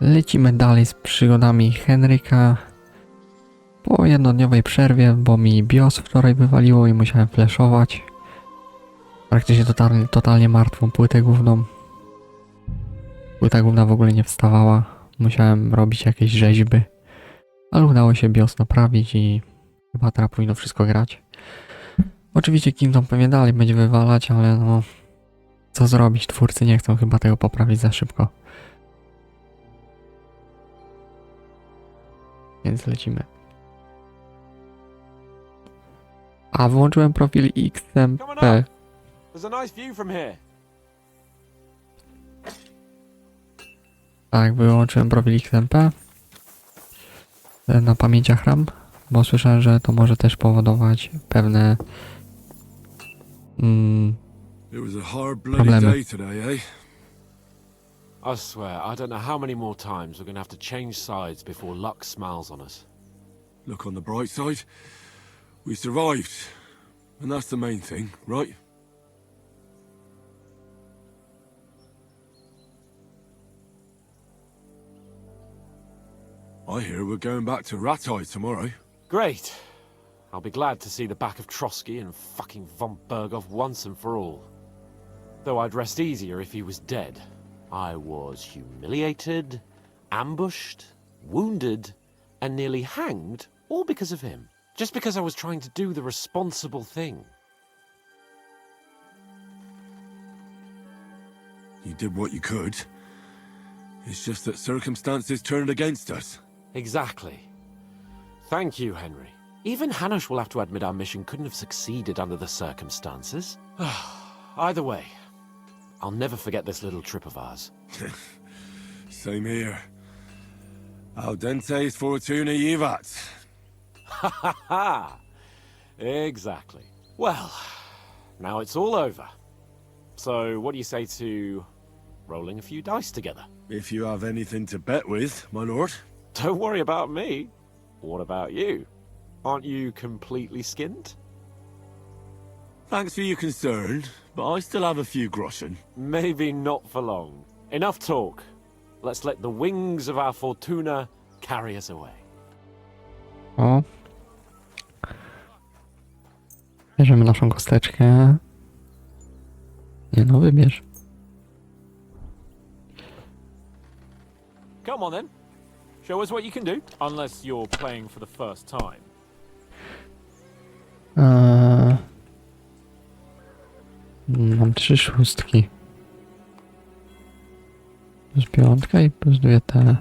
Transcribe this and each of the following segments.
Lecimy dalej z przygodami Henryka. Po jednodniowej przerwie, bo mi BIOS wczoraj wywaliło i musiałem flashować. Praktycznie totalnie martwą płytę główną. Płyta główna w ogóle nie wstawała. Musiałem robić jakieś rzeźby. Ale udało się BIOS naprawić i chyba teraz powinno wszystko grać. Oczywiście Kingdom pewnie dalej będzie wywalać, ale no... Co zrobić? Twórcy nie chcą chyba tego poprawić za szybko. Więc lecimy. A, wyłączyłem profil XMP. Tak, wyłączyłem profil XMP na pamięciach RAM, bo słyszałem, że to może też powodować pewne problemy. I swear, I don't know how many more times we're gonna have to change sides before luck smiles on us. Look on the bright side. We survived. And that's the main thing, right? I hear we're going back to Ratai tomorrow. Great. I'll be glad to see the back of Trotsky and fucking von Berghoff once and for all. Though I'd rest easier if he was dead. I was humiliated, ambushed, wounded, and nearly hanged, all because of him. Just because I was trying to do the responsible thing. You did what you could. It's just that circumstances turned against us. Exactly. Thank you, Henry. Even Hanush will have to admit our mission couldn't have succeeded under the circumstances. Either way, I'll never forget this little trip of ours. Same here. Al dente's fortuna jivat. Ha ha ha! Exactly. Well, now it's all over. So, what do you say to rolling a few dice together? If you have anything to bet with, my lord. Don't worry about me. What about you? Aren't you completely skinned? Thanks for your concern, but I still have a few groschen. Maybe not for long. Enough talk. Let's let the wings of our fortuna carry us away. O. Bierzemy naszą kosteczkę. Nie no, wybierz. Come on then. Show us what you can do. Unless you're playing for the first time. Mam 3 szóstki. Plus 5 i plus 2 te.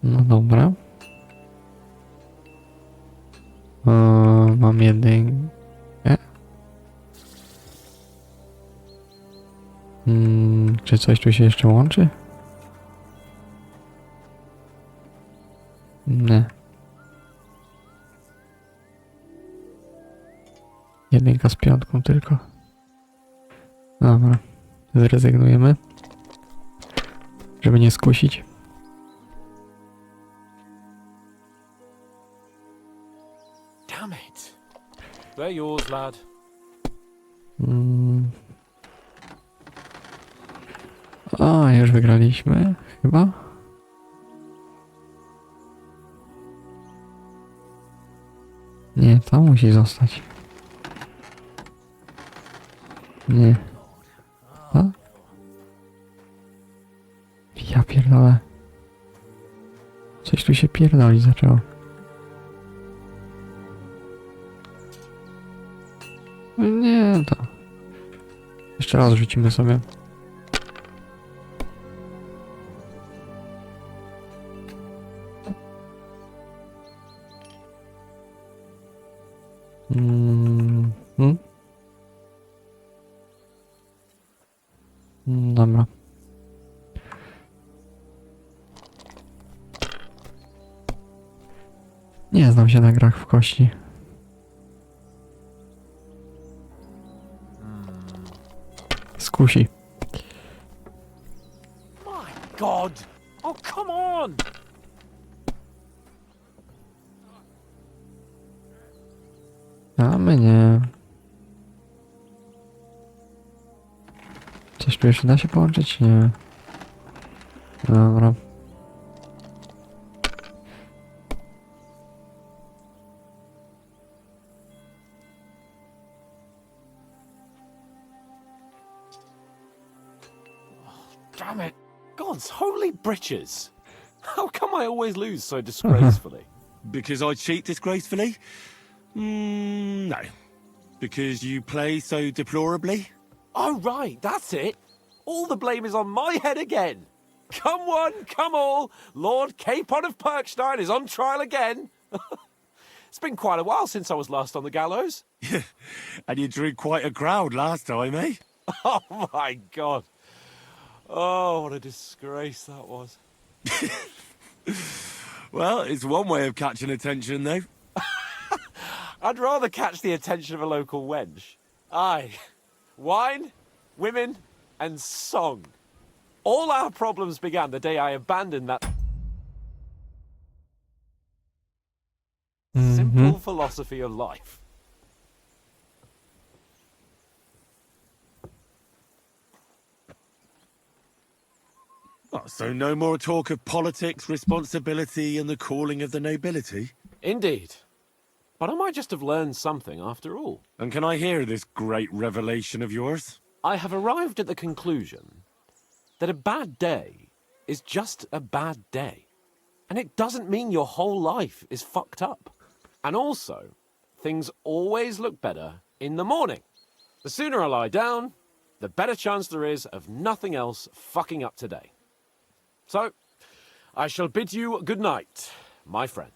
No dobra. Mam jedynkę. Czy coś tu się jeszcze łączy? Nie. Jedynka z 5 tylko. Dobra. Zrezygnujemy. Żeby nie skusić. Damn it. They're yours, lad. A, już wygraliśmy, chyba. Nie, to musi zostać. Nie. A? Ja pierdolę. Coś tu się pierdoli zaczęło. Nie, to... Jeszcze raz rzucimy sobie. Dobra. Nie znam się na grach w kości. Skusi. My God! Oh, come on! A my nie. Coś tu jeszcze da się połączyć? Nie. Dobra. Damn it. God's holy britches. How come I always lose so disgracefully? Because I cheat disgracefully? No. Because you play so deplorably? Oh, right, that's it. All the blame is on my head again. Come one, come all. Lord Capon of Perkstein is on trial again. It's been quite a while since I was last on the gallows. And you drew quite a crowd last time, eh? Oh, my God. Oh, what a disgrace that was. Well, it's one way of catching attention, though. I'd rather catch the attention of a local wench. Aye. Wine, women, and song. All our problems began the day I abandoned that simple philosophy of life. Oh, so no more talk of politics, responsibility, and the calling of the nobility? Indeed. But I might just have learned something after all. And can I hear this great revelation of yours? I have arrived at the conclusion that a bad day is just a bad day. And it doesn't mean your whole life is fucked up. And also, things always look better in the morning. The sooner I lie down, the better chance there is of nothing else fucking up today. So, I shall bid you good night, my friend.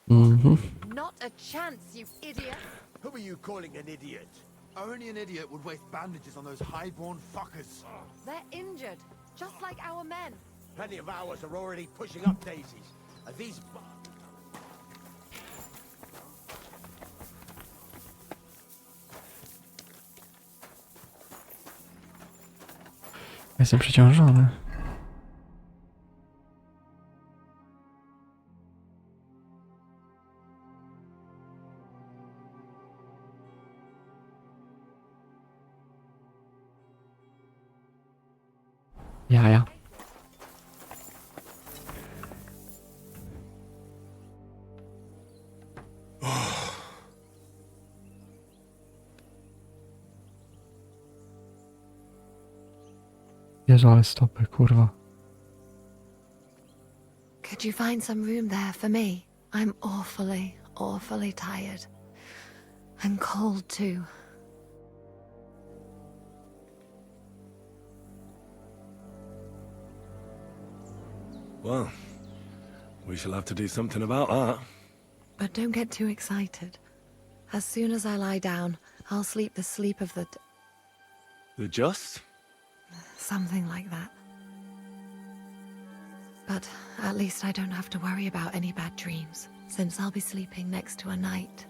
Not a chance, you idiot. Who are you calling an idiot? Only an idiot would waste bandages on those highborn fuckers. They're injured, just like our men. Plenty of ours are already pushing up daisies. Are these... Jestem przeciążony. Jaja. Jezu, ale stopy, kurwa. Could you find some room there for me? I'm awfully, awfully tired. And cold too. Well, we shall have to do something about that. But don't get too excited. As soon as I lie down, I'll sleep the sleep of the... The just? something like that. But at least I don't have to worry about any bad dreams, since I'll be sleeping next to a knight.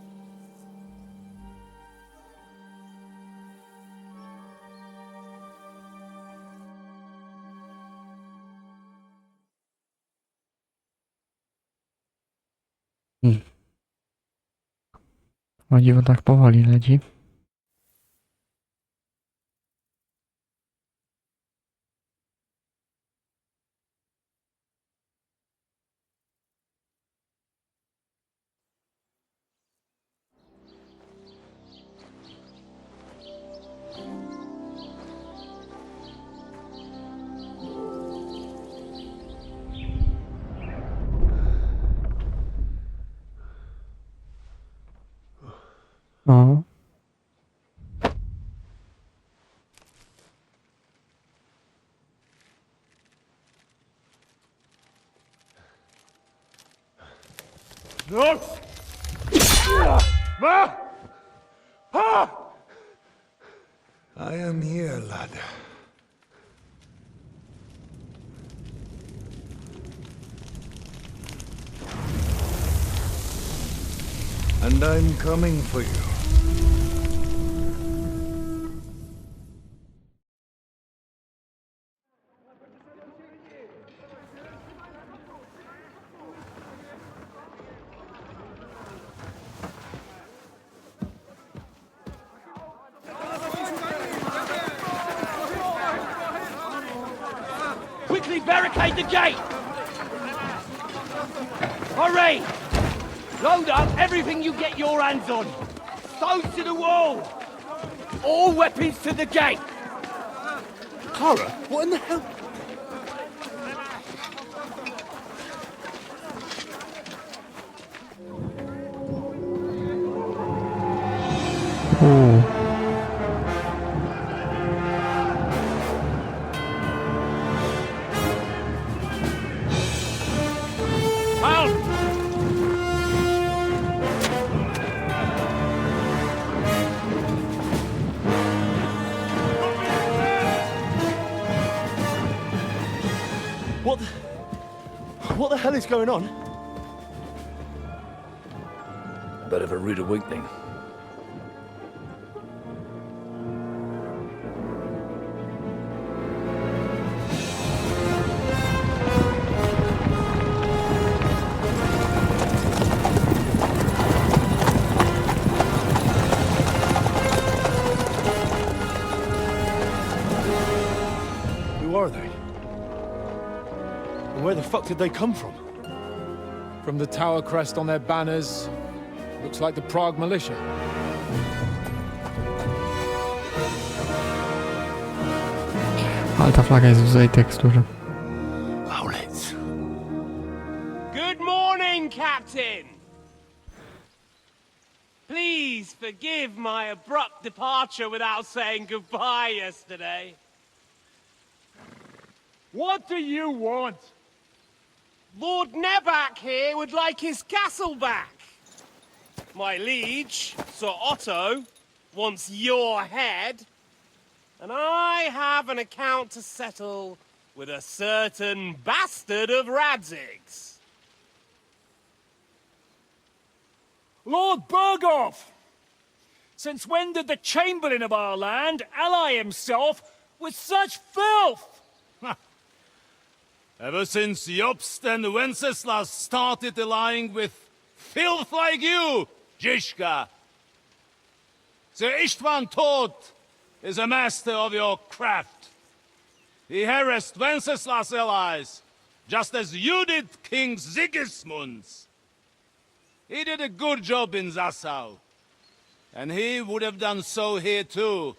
O dziwo tak powoli leci. O. No! I am here, lad. And I'm coming for you. barricade the gate! Hurry! Load up everything you get your hands on! Stones to the wall! All weapons to the gate! Clara, what in the hell? Uuu. What the hell is going on? Bit of a rude awakening. Who are they? And where the fuck did they come from? From the tower crest on their banners, looks like the Prague militia. Ale ta flaga jest w złej teksturze. Owlets. Good morning, Captain! Please forgive my abrupt departure without saying goodbye yesterday. What do you want? Lord Nebak here would like his castle back. My liege, Sir Otto, wants your head. And I have an account to settle with a certain bastard of Radzig's. Lord Burgov! Since when did the Chamberlain of our land ally himself with such filth? Ever since Jobst and Wenceslas started allying with filth like you, Zizka. Sir Istvan Toth is a master of your craft. He harassed Wenceslas' allies, just as you did King Sigismund's. He did a good job in Zassau, and he would have done so here too,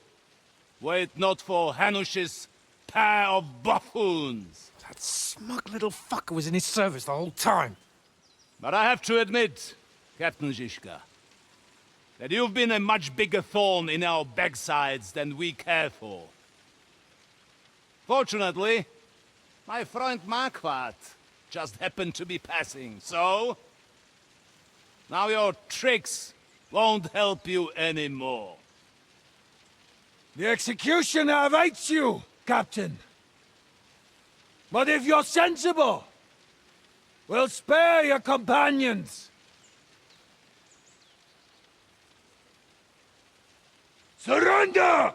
were it not for Hanush's pair of buffoons. That smug little fucker was in his service the whole time. But I have to admit, Captain Zizka, that you've been a much bigger thorn in our backsides than we care for. Fortunately, my friend Marquardt just happened to be passing, so now your tricks won't help you anymore. The executioner awaits you, Captain. But if you're sensible, we'll spare your companions. Surrender!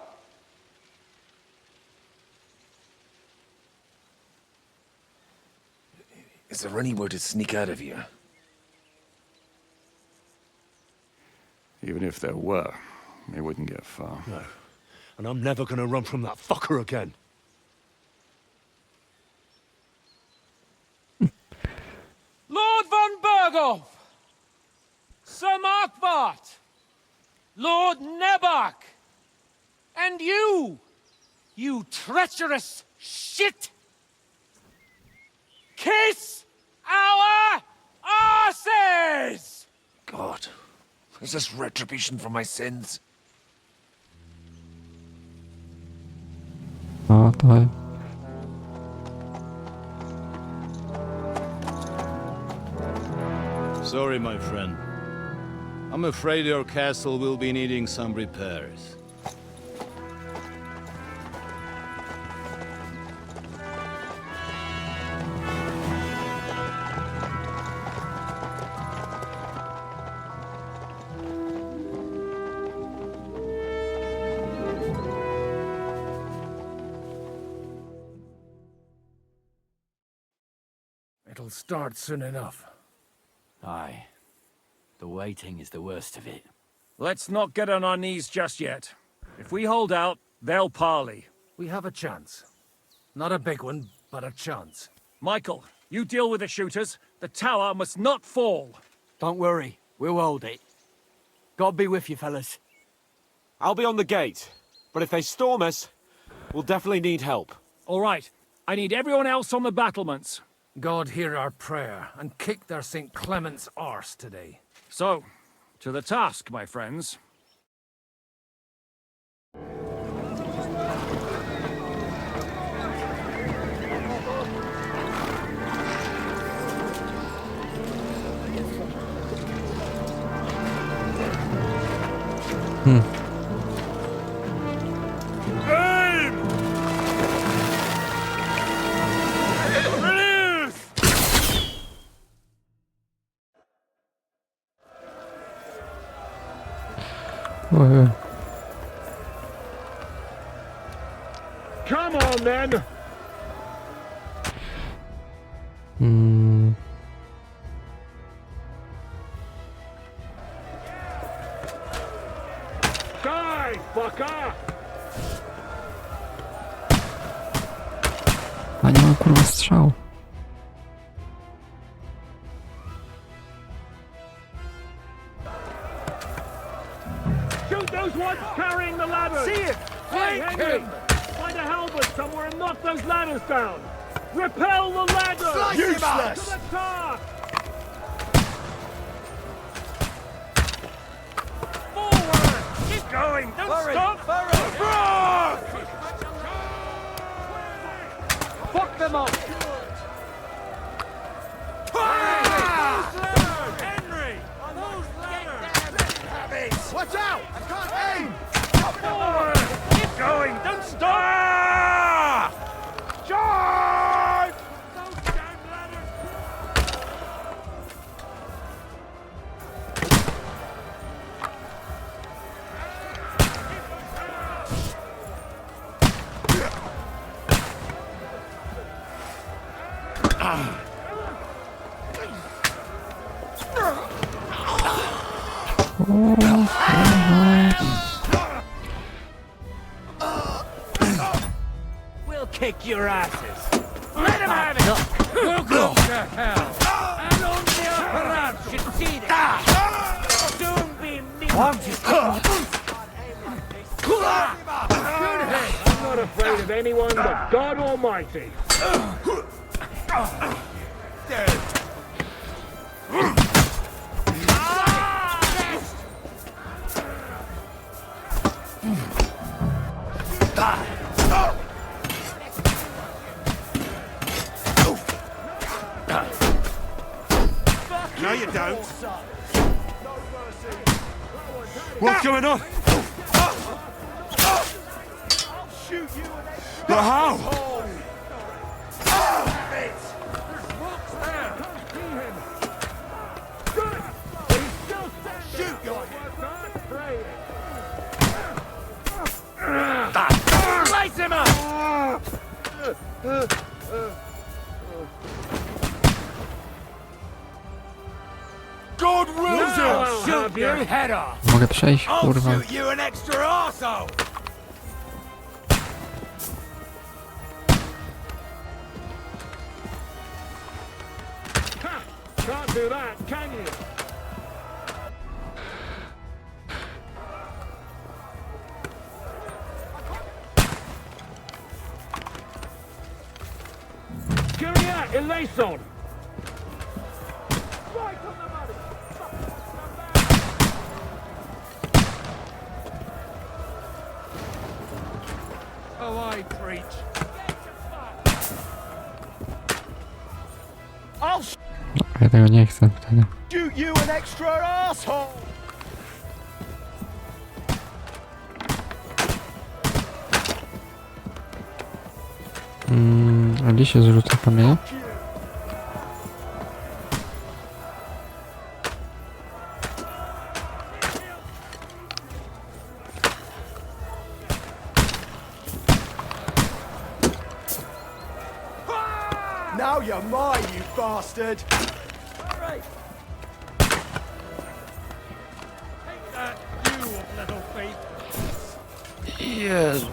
Is there any way to sneak out of here? Even if there were, we wouldn't get far. No. And I'm never gonna run from that fucker again. Lord von Burgov! Sir Markwart! Lord Nebak! And you! You treacherous shit! Kiss our asses! God, is this retribution for my sins? No, to... Sorry, my friend. I'm afraid your castle will be needing some repairs. It'll start soon enough. Aye. The waiting is the worst of it. Let's not get on our knees just yet. If we hold out, they'll parley. We have a chance. Not a big one, but a chance. Michael, you deal with the shooters. The tower must not fall. Don't worry, we'll hold it. God be with you, fellas. I'll be on the gate, but if they storm us, we'll definitely need help. All right, I need everyone else on the battlements. God hear our prayer and kick their St. Clement's arse today. So, to the task, my friends. Come on, then! Die, fucker! A nie mam kurwa strzał. Shoot those ones carrying the ladders! See it! Hey, Henry! Find a halberd somewhere and knock those ladders down! Repel the ladders! Useless! To the task! Forward! Keep going! Don't stop! Fuck them up! Henry! On those ladders! Watch out! I can't aim! Forward! Keep going! Don't stop! Charge! Those damn ladders! We'll kick your asses. Let him have it. We'll go to hell. And on the apparat should see that. Soon be me. I'm not afraid of anyone but God Almighty. No, you don't. What's going on? But how? Slice him up! God wills I'll it! have Your you. head off! Mogę przejść, kurwa. You an extra arsehole! Ha! Can't do that, can you? Kyria eleison! Right on the money! Oh, I preach. I'll Ja tego nie chcę wtedy. shoot you an extra asshole! A gdzie się zrzuca kamienie? Now you're mine, you bastard! Alright! Take that, you little thief! Yes.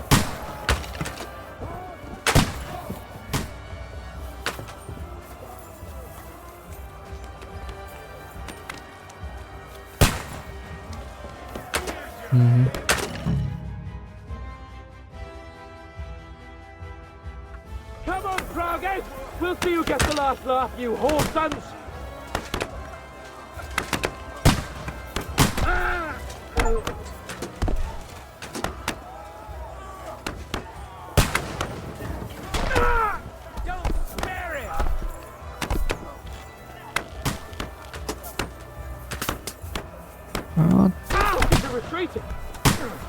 Come on, Froggy! We'll see who gets the last laugh, you whore sons! Don't spare him! They're retreating!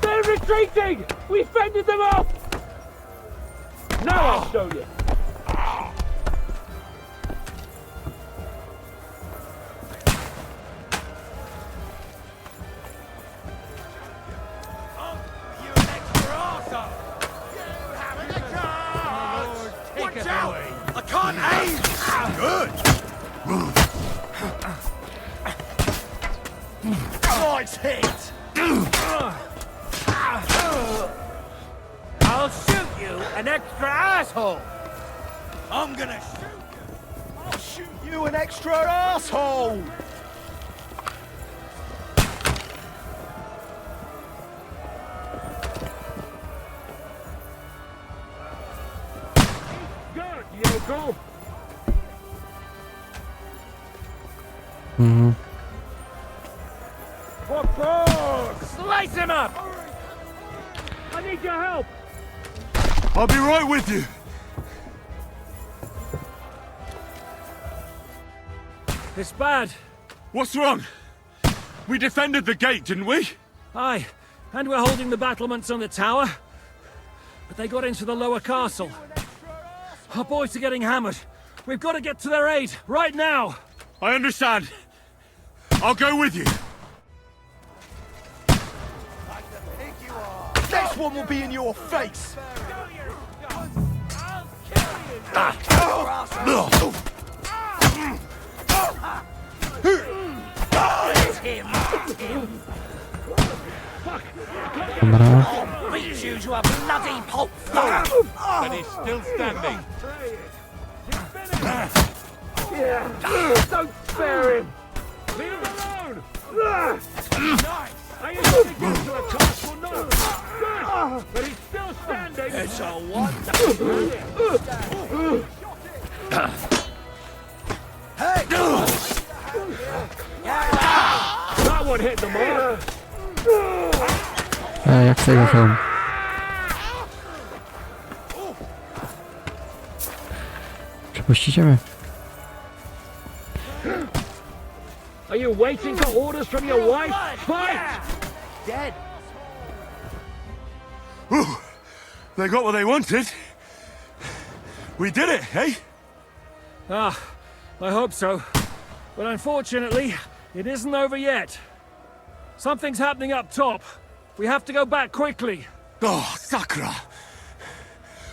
They're retreating! We fended them off! Now I'll show you! Watch out! I can't aim! Good! Nice hit! I'll shoot you, an extra asshole! I'm gonna shoot you! I'll shoot you, an extra asshole! Good, Yoko! Slice him up! I need your help! I'll be right with you. It's bad. What's wrong? We defended the gate, didn't we? Aye, and we're holding the battlements on the tower. But they got into the lower castle. Our boys are getting hammered. We've got to get to their aid, right now! I understand. I'll go with you. Next one will be in your face! Dobra. Beat you to a bloody pulp! But he's still standing. Don't spare him! Leave him alone! Nice! I used to get to a castle, no! Good! But he's still standing! It's a wonder! Hey! That one hit the mark! Jak z tego film? Przepuścicie mnie? Are you waiting for orders from your wife? Fight! Dead! They got what they wanted. We did it, eh? Ah, I hope so. But unfortunately, it isn't over yet. Something's happening up top. We have to go back quickly. Oh, Sakra!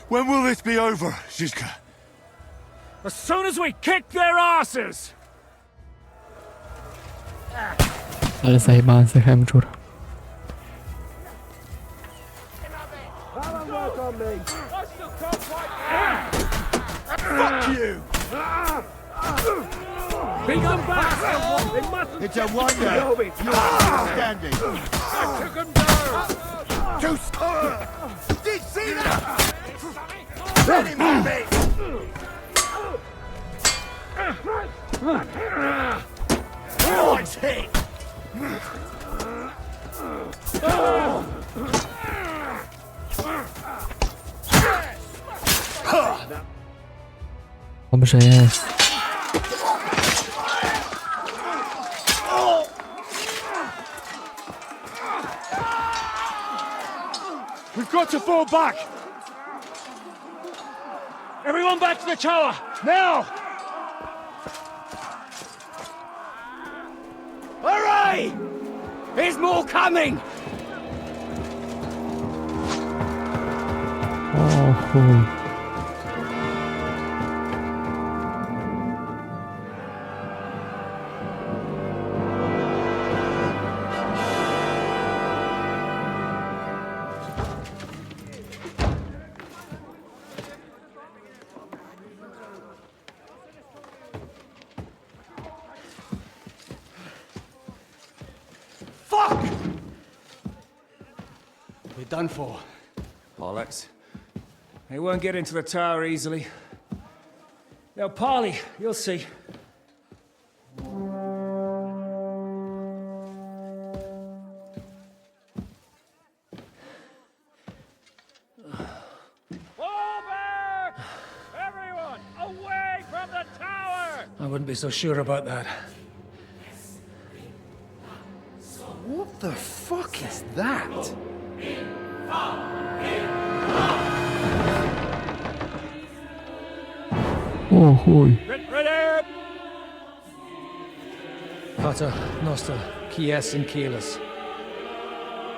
When will this be over, Zizka? As soon as we kick their asses! Ale zajebałem se chemczur. Fuck you! Bring them back! They mustn't It's a wonder you're still standing. I took them down! Did you see that? Let him have it! Nice hit! Dobrze jest. We've got to fall back! Everyone back to the tower! Now! Hooray! There's more coming! O chuj. You're done for. Bollocks. They won't get into the tower easily. They'll parley, you'll see. Fall back! Everyone, away from the tower! I wouldn't be so sure about that. What the fuck is that? Oh, chuj. Ready! Pater noster, quies in caelus.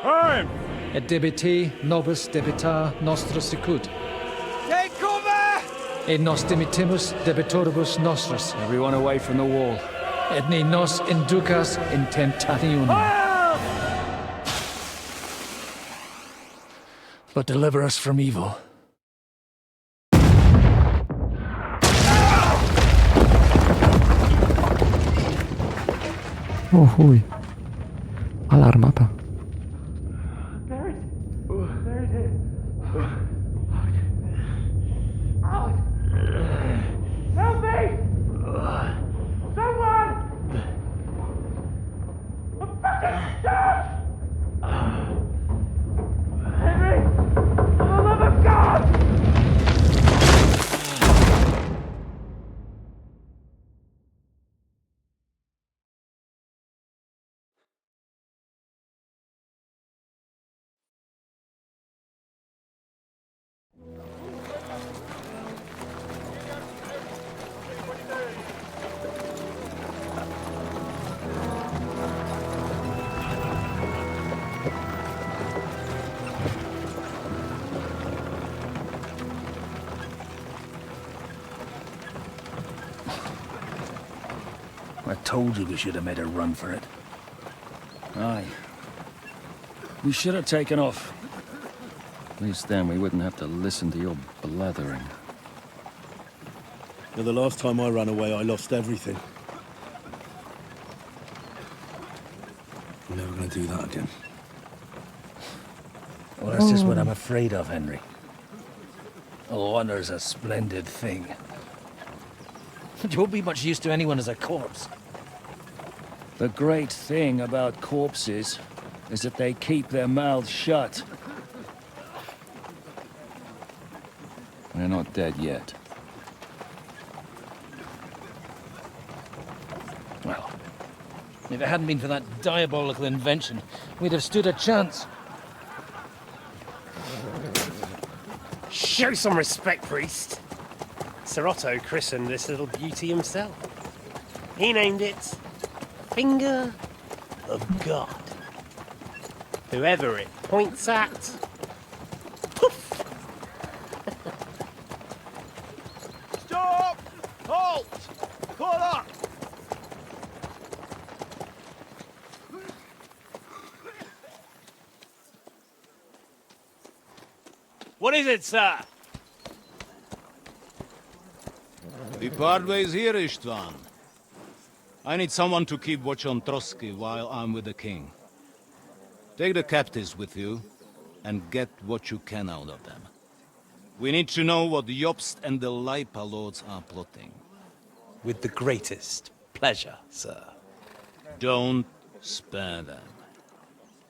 Time! Et debiti nobis debita nostra sicut. Take cover! Et nos dimitimus debitoribus nostris. Everyone away from the wall. Et ne nos inducas in temptationem. But deliver us from evil. O chuj. Alarmata. Help me! Someone! I'm fucking stuck! Henry! For the love of God! I told you we should have made a run for it. Aye. We should have taken off. At least then we wouldn't have to listen to your blathering. Now, the last time I ran away, I lost everything. I'm never going to do that again. Well, that's just what I'm afraid of, Henry. Honor's a splendid thing. But you won't be much use to anyone as a corpse. The great thing about corpses is that they keep their mouths shut. They're not dead yet. Well, if it hadn't been for that diabolical invention, we'd have stood a chance. Show some respect, priest. Sir Otto christened this little beauty himself. He named it Finger of God. Whoever it points at, poof! Stop! Halt! Pull up! What is it, sir? We part ways here, Istvan. I need someone to keep watch on Trotsky while I'm with the king. Take the captives with you, and get what you can out of them. We need to know what the Jobst and the Leipa lords are plotting. With the greatest pleasure, sir. Don't spare them.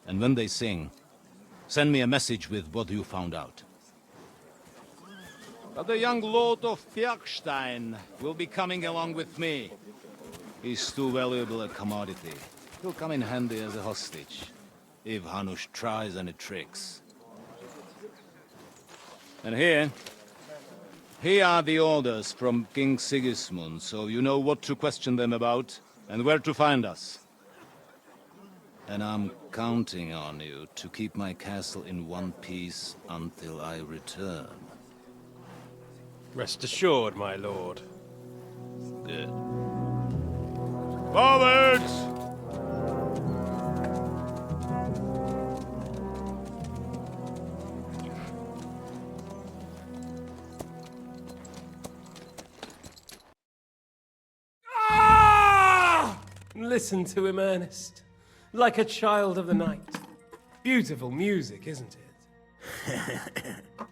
And when they sing, send me a message with what you found out. But the young lord of Fjarkstein will be coming along with me. He's too valuable a commodity. He'll come in handy as a hostage, if Hanush tries any tricks. And here are the orders from King Sigismund, so you know what to question them about, and where to find us. And I'm counting on you to keep my castle in one piece until I return. Rest assured, my lord. Good. Forwards! Listen to him, Ernest. Like a child of the night. Beautiful music, isn't it?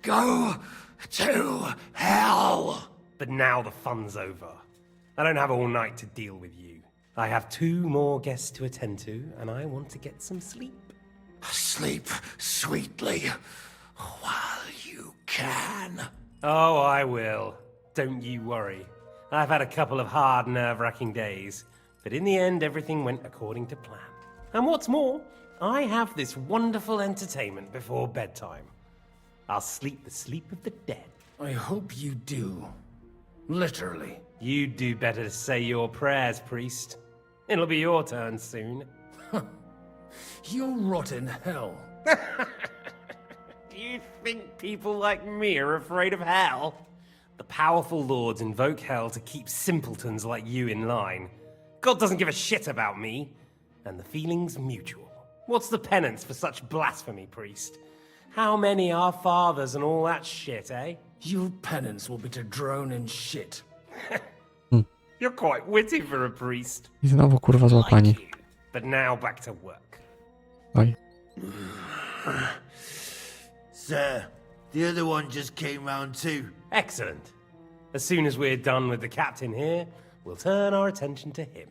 Go to hell! But now the fun's over. I don't have all night to deal with you. I have 2 more guests to attend to, and I want to get some sleep. Sleep sweetly while you can. Oh, I will. Don't you worry. I've had a couple of hard, nerve-wracking days, but in the end, everything went according to plan. And what's more, I have this wonderful entertainment before bedtime. I'll sleep the sleep of the dead. I hope you do. Literally. You'd do better to say your prayers, priest. It'll be your turn soon. You'll rot in hell. Do you think people like me are afraid of hell? The powerful lords invoke hell to keep simpletons like you in line. God doesn't give a shit about me, and the feeling's mutual. What's the penance for such blasphemy, priest? How many are fathers and all that shit, eh? Your penance will be to drown in shit. You're quite witty for a priest. I znowu kurwa złapani. But now back to work. Oj. Sir, the other one just came round too. Excellent. As soon as we're done with the captain here, we'll turn our attention to him.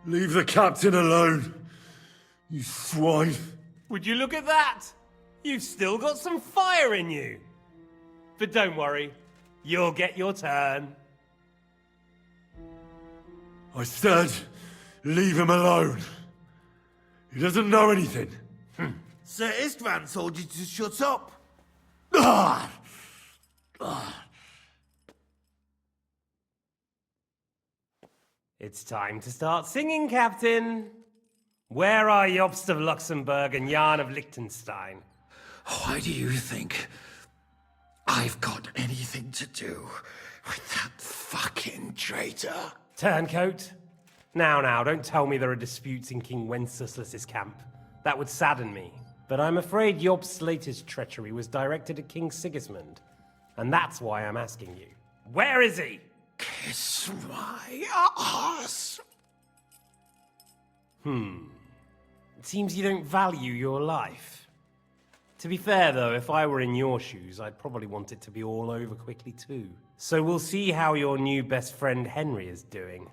Leave the captain alone, you swine. Would you look at that? You've still got some fire in you. But don't worry, you'll get your turn. I said, leave him alone. He doesn't know anything. Sir Istvan told you to shut up. It's time to start singing, Captain. Where are Jobst of Luxembourg and Jan of Liechtenstein? Why do you think I've got anything to do with that fucking traitor? Turncoat. Now, don't tell me there are disputes in King Wenceslas's camp. That would sadden me. But I'm afraid Jobst's latest treachery was directed at King Sigismund. And that's why I'm asking you. Where is he? Kiss my ass. It seems you don't value your life. To be fair, though, if I were in your shoes, I'd probably want it to be all over quickly, too. So we'll see how your new best friend Henry is doing.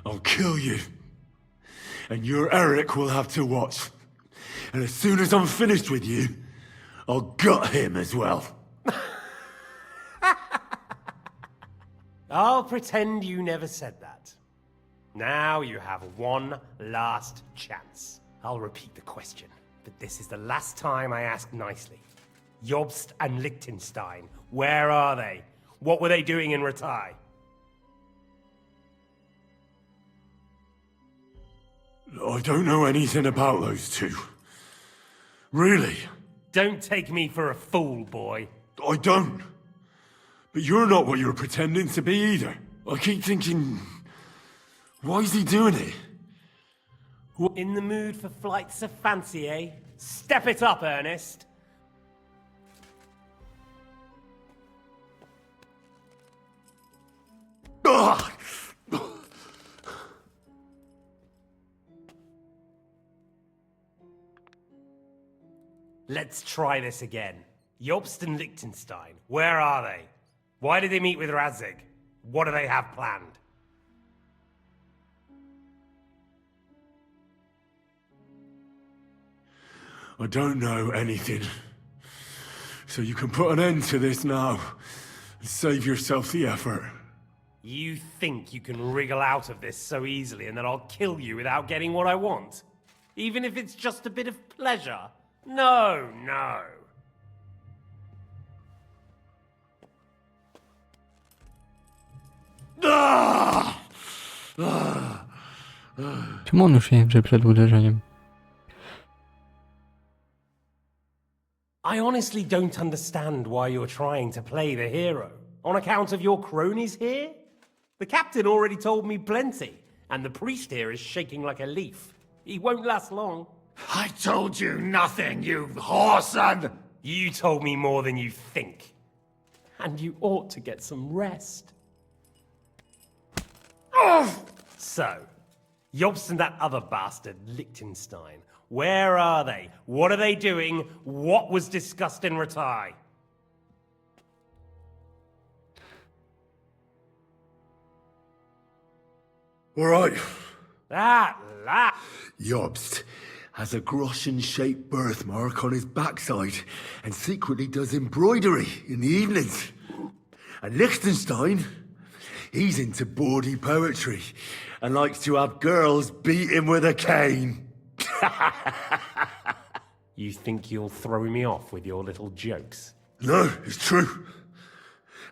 I'll kill you. And your Eric will have to watch. And as soon as I'm finished with you, I'll gut him as well. I'll pretend you never said that. Now you have one last chance. I'll repeat the question, but this is the last time I ask nicely. Jobst and Liechtenstein, where are they? What were they doing in Ratai? I don't know anything about those two. Really? Don't take me for a fool, boy. I don't. But you're not what you're pretending to be either. I keep thinking, why is he doing it? In the mood for flights of fancy, eh? Step it up, Ernest. Let's try this again. Jobst and Liechtenstein, where are they? Why did they meet with Radzig? What do they have planned? I don't know anything. So you can put an end to this now and save yourself the effort. You think you can wriggle out of this so easily and that I'll kill you without getting what I want? Even if it's just a bit of pleasure? No. Czemu on już jęczy przed uderzeniem? I honestly don't understand why you're trying to play the hero. On account of your cronies here? The captain already told me plenty, and the priest here is shaking like a leaf. He won't last long. I told you nothing, you whoreson! You told me more than you think. And you ought to get some rest. So, Jobst and that other bastard, Liechtenstein, where are they? What are they doing? What was discussed in Ratai? All right. At last! Jobst has a Groschen-shaped birthmark on his backside and secretly does embroidery in the evenings. And Liechtenstein, he's into bawdy poetry and likes to have girls beat him with a cane. You think you'll throw me off with your little jokes? No, it's true.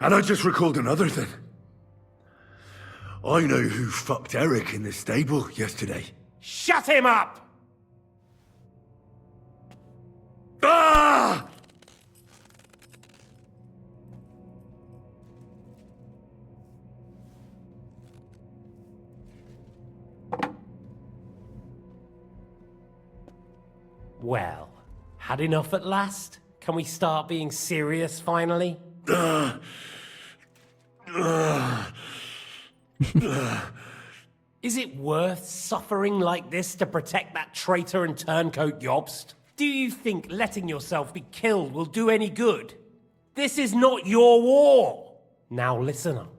And I just recalled another thing. I know who fucked Eric in the stable yesterday. Shut him up! Ah! Well, had enough at last? Can we start being serious finally? Is it worth suffering like this to protect that traitor and turncoat Jobst? Do you think letting yourself be killed will do any good? This is not your war! Now listen up.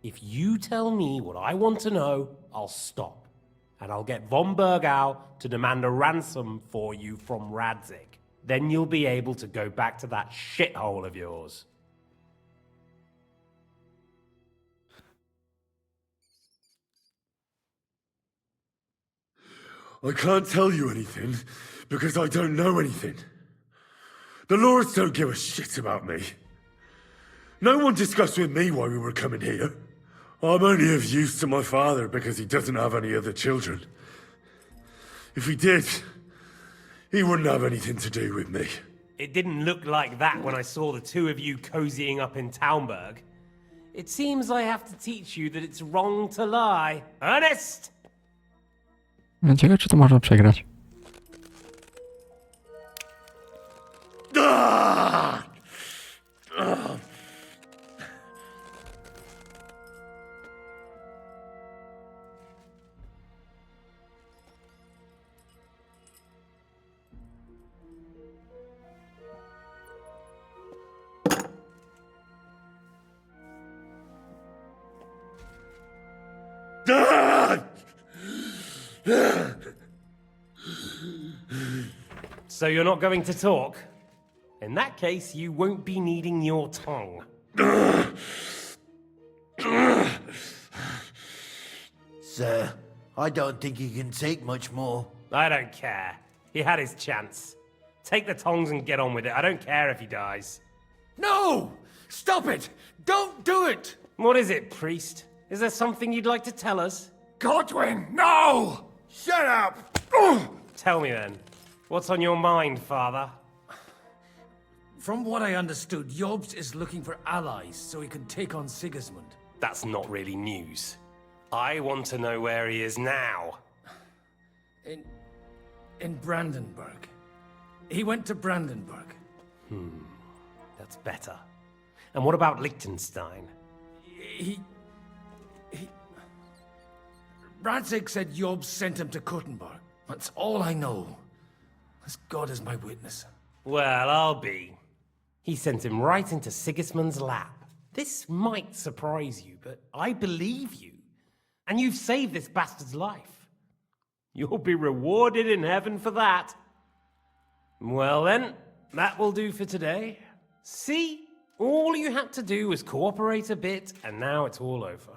If you tell me what I want to know, I'll stop. And I'll get von Bergau to demand a ransom for you from Radzig. Then you'll be able to go back to that shithole of yours. I can't tell you anything because I don't know anything. The lords don't give a shit about me. No one discussed with me why we were coming here. I'm only of use to my father because he doesn't have any other children. If he did, he wouldn't have anything to do with me. It didn't look like that when I saw the two of you cozying up in Townburg. It seems I have to teach you that it's wrong to lie. Ernest! Ciekawe, czy to można przegrać. Ah! Ah! So you're not going to talk? In that case, you won't be needing your tongue. Sir, I don't think he can take much more. I don't care. He had his chance. Take the tongs and get on with it. I don't care if he dies. No! Stop it! Don't do it! What is it, priest? Is there something you'd like to tell us? Godwin, no! Shut up! Tell me then. What's on your mind, father? From what I understood, Jobst is looking for allies so he can take on Sigismund. That's not really news. I want to know where he is now. In Brandenburg. He went to Brandenburg. That's better. And what about Liechtenstein? Radzig said Jobst sent him to Kuttenberg. That's all I know. As God is my witness. Well, I'll be. He sent him right into Sigismund's lap. This might surprise you, but I believe you. And you've saved this bastard's life. You'll be rewarded in heaven for that. Well then, that will do for today. See? All you had to do was cooperate a bit, and now it's all over.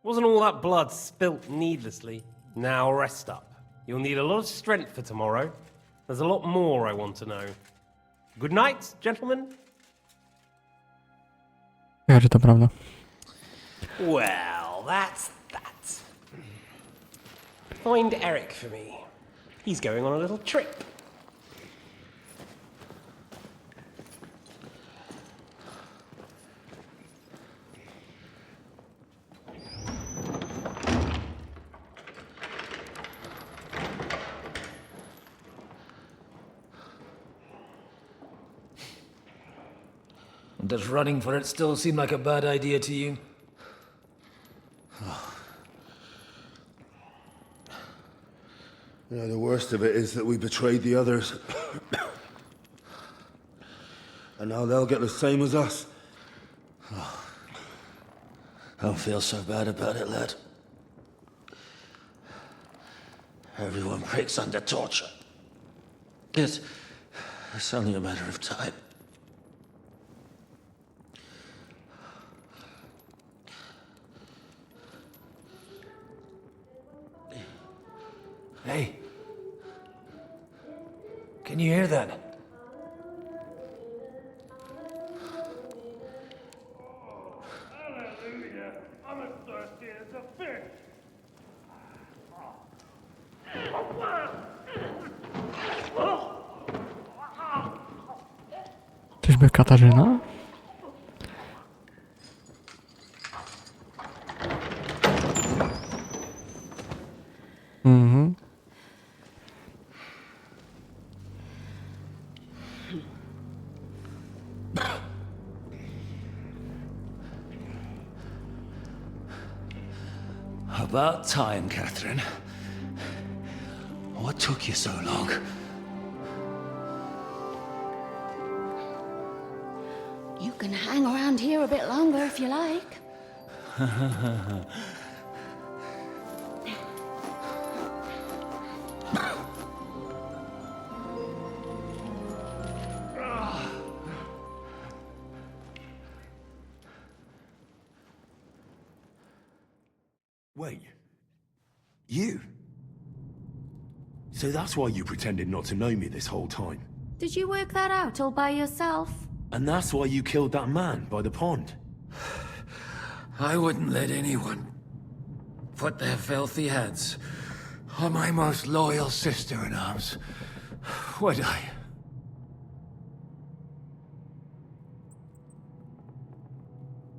Wasn't all that blood spilt needlessly? Now rest up. You'll need a lot of strength for tomorrow. There's a lot more I want to know. Good night, gentlemen. Ja, że to prawda. Well, that's that. Find Eric for me. He's going on a little trip. Does running for it still seem like a bad idea to you? You know, the worst of it is that we betrayed the others. And now they'll get the same as us. Don't feel so bad about it, lad. Everyone breaks under torture. It's only a matter of time. Hey. Can you hear that? Hallelujah! I'm as thirsty as a fish. Czyżby Katarzyna? Mhm. About time, Catherine. What took you so long? You can hang around here a bit longer if you like. Wait. You? So that's why you pretended not to know me this whole time? Did you work that out all by yourself? And that's why you killed that man by the pond? I wouldn't let anyone put their filthy hands on my most loyal sister-in-arms, would I?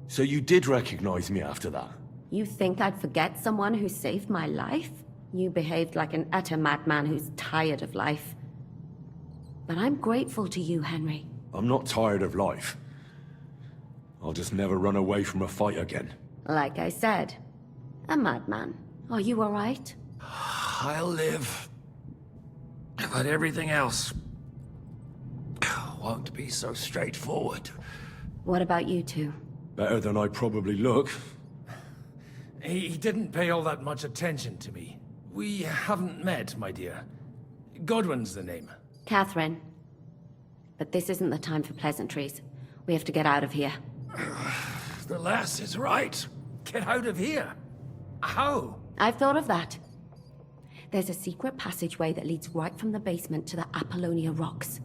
So you did recognize me after that? You think I'd forget someone who saved my life? You behaved like an utter madman who's tired of life. But I'm grateful to you, Henry. I'm not tired of life. I'll just never run away from a fight again. Like I said, a madman. Are you all right? I'll live. But everything else won't be so straightforward. What about you two? Better than I probably look. He didn't pay all that much attention to me. We haven't met, my dear. Godwin's the name. Catherine. But this isn't the time for pleasantries. We have to get out of here. The lass is right. Get out of here. How? I've thought of that. There's a secret passageway that leads right from the basement to the Apollonia Rocks.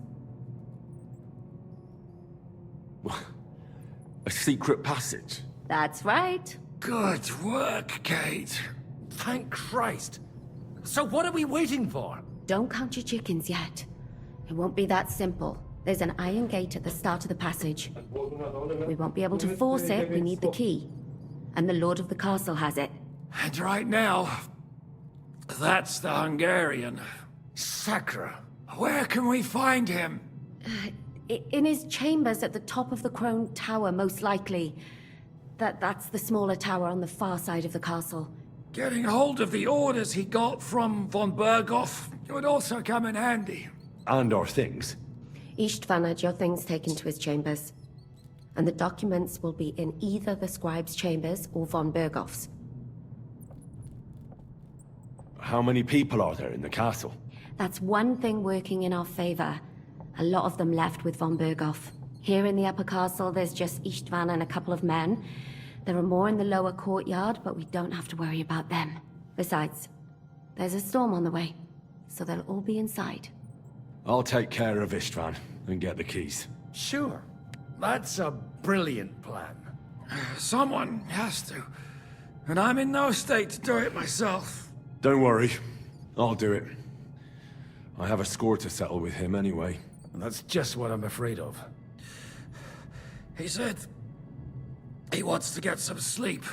A secret passage? That's right. Good work, Kate. Thank Christ. So what are we waiting for? Don't count your chickens yet. It won't be that simple. There's an iron gate at the start of the passage. We won't be able to force it, we need the key. And the Lord of the Castle has it. And right now, that's the Hungarian. Sacra. Where can we find him? In his chambers at the top of the Crone Tower, most likely. That's the smaller tower on the far side of the castle. Getting hold of the orders he got from von Berghoff would also come in handy. And our things. Istvan had your things taken to his chambers. And the documents will be in either the scribe's chambers or von Berghoff's. How many people are there in the castle? That's one thing working in our favor. A lot of them left with von Berghoff. Here in the upper castle, there's just Istvan and a couple of men. There are more in the lower courtyard, but we don't have to worry about them. Besides, there's a storm on the way, so they'll all be inside. I'll take care of Istvan and get the keys. Sure. That's a brilliant plan. Someone has to. And I'm in no state to do it myself. Don't worry. I'll do it. I have a score to settle with him anyway. And that's just what I'm afraid of. He said he wants to get some sleep.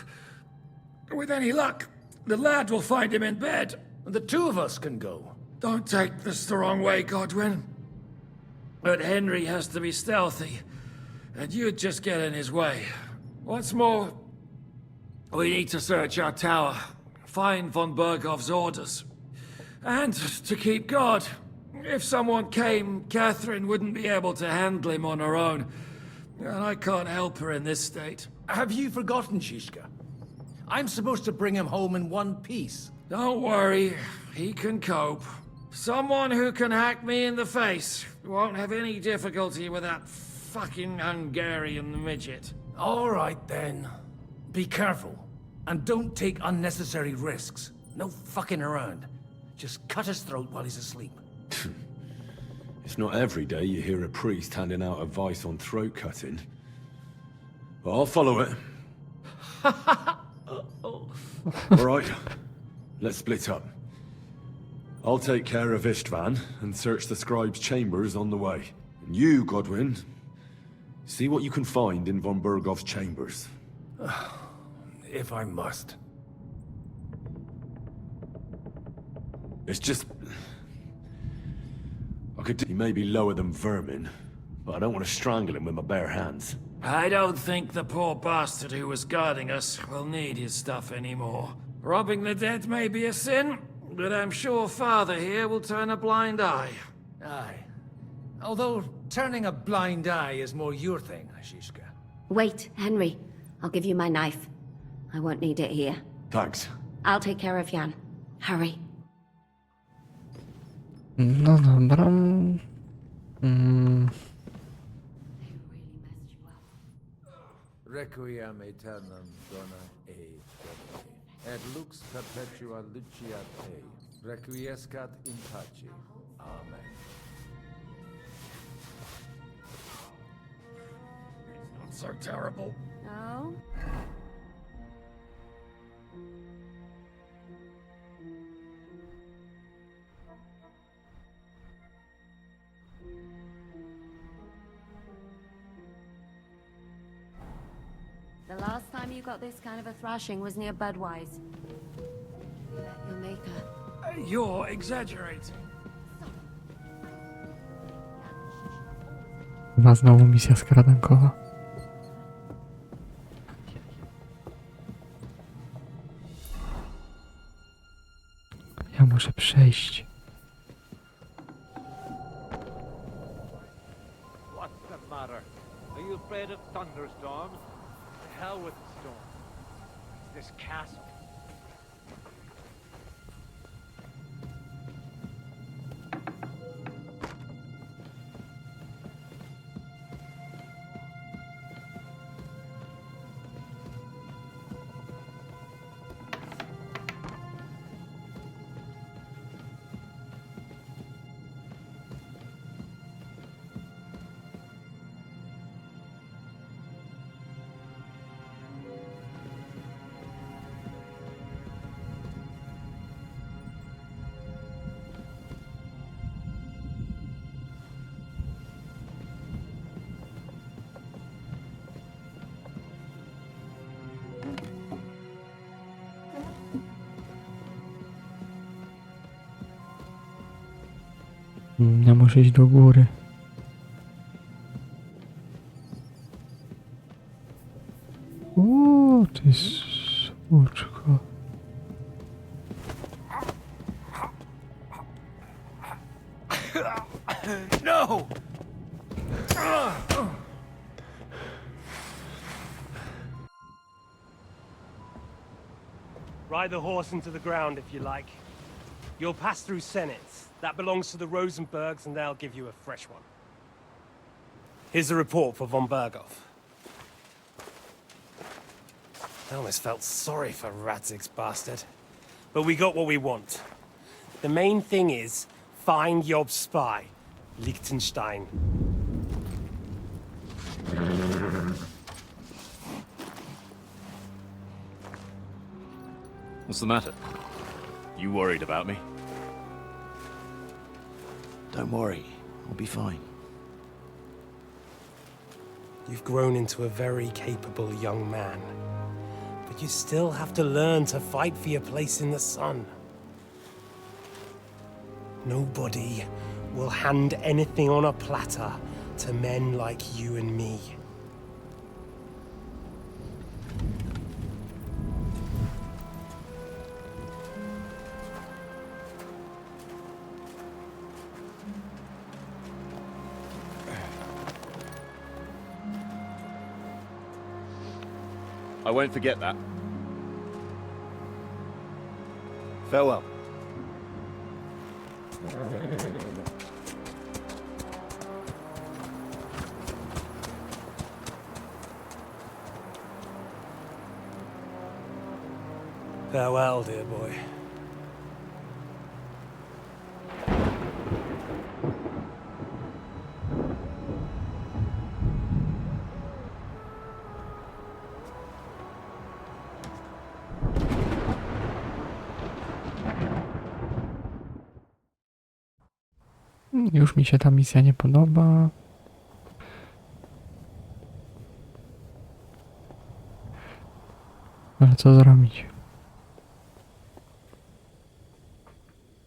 With any luck, the lad will find him in bed, and the two of us can go. Don't take this the wrong way, Godwin. But Henry has to be stealthy, and you'd just get in his way. What's more, we need to search our tower, find von Bergov's orders, and to keep guard. If someone came, Catherine wouldn't be able to handle him on her own, and I can't help her in this state. Have you forgotten, Shishka? I'm supposed to bring him home in one piece. Don't worry, he can cope. Someone who can hack me in the face won't have any difficulty with that fucking Hungarian midget. All right, then. Be careful. And don't take unnecessary risks. No fucking around. Just cut his throat while he's asleep. It's not every day you hear a priest handing out advice on throat cutting. But I'll follow it. All right, let's split up. I'll take care of Istvan and search the scribe's chambers on the way. And you, Godwin, see what you can find in von Bergov's chambers. If I must. It's just... he may be lower than vermin, but I don't want to strangle him with my bare hands. I don't think the poor bastard who was guarding us will need his stuff anymore. Robbing the dead may be a sin, but I'm sure Father here will turn a blind eye. Aye. Although turning a blind eye is more your thing, Shishka. Wait, Henry. I'll give you my knife. I won't need it here. Thanks. I'll take care of Jan. Hurry. No dobra. Requiem aeternam dona ei, et lux perpetua luciat ei, requiescat in pace. Amen. It's not so terrible. No? The last time you got this kind of a thrashing was near Budweiser. Your maker. You're exaggerating. Chyba znowu misja skradankowa. Ja muszę przejść. What's the matter? Are you afraid of thunderstorms? To hell with the storm. This castle. Ja muszę iść do góry. Ty słuczko. No! Ride the horse into the ground if you like. You'll pass through Senates. That belongs to the Rosenbergs, and they'll give you a fresh one. Here's the report for von Bergov. I almost felt sorry for Radzig's bastard. But we got what we want. The main thing is, find Job's spy, Liechtenstein. What's the matter? You worried about me? Don't worry, I'll be fine. You've grown into a very capable young man. But you still have to learn to fight for your place in the sun. Nobody will hand anything on a platter to men like you and me. I won't forget that. Farewell. Farewell, dear boy. Już mi się ta misja nie podoba. Ale co zrobić?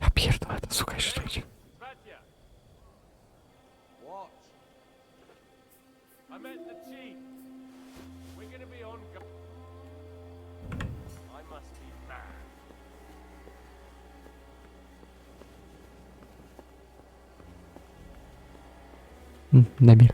Ja pierdolę, to słuchaj, jeszcze idzie. What? I met the chief. We're gonna be on. I must be mad. Debil.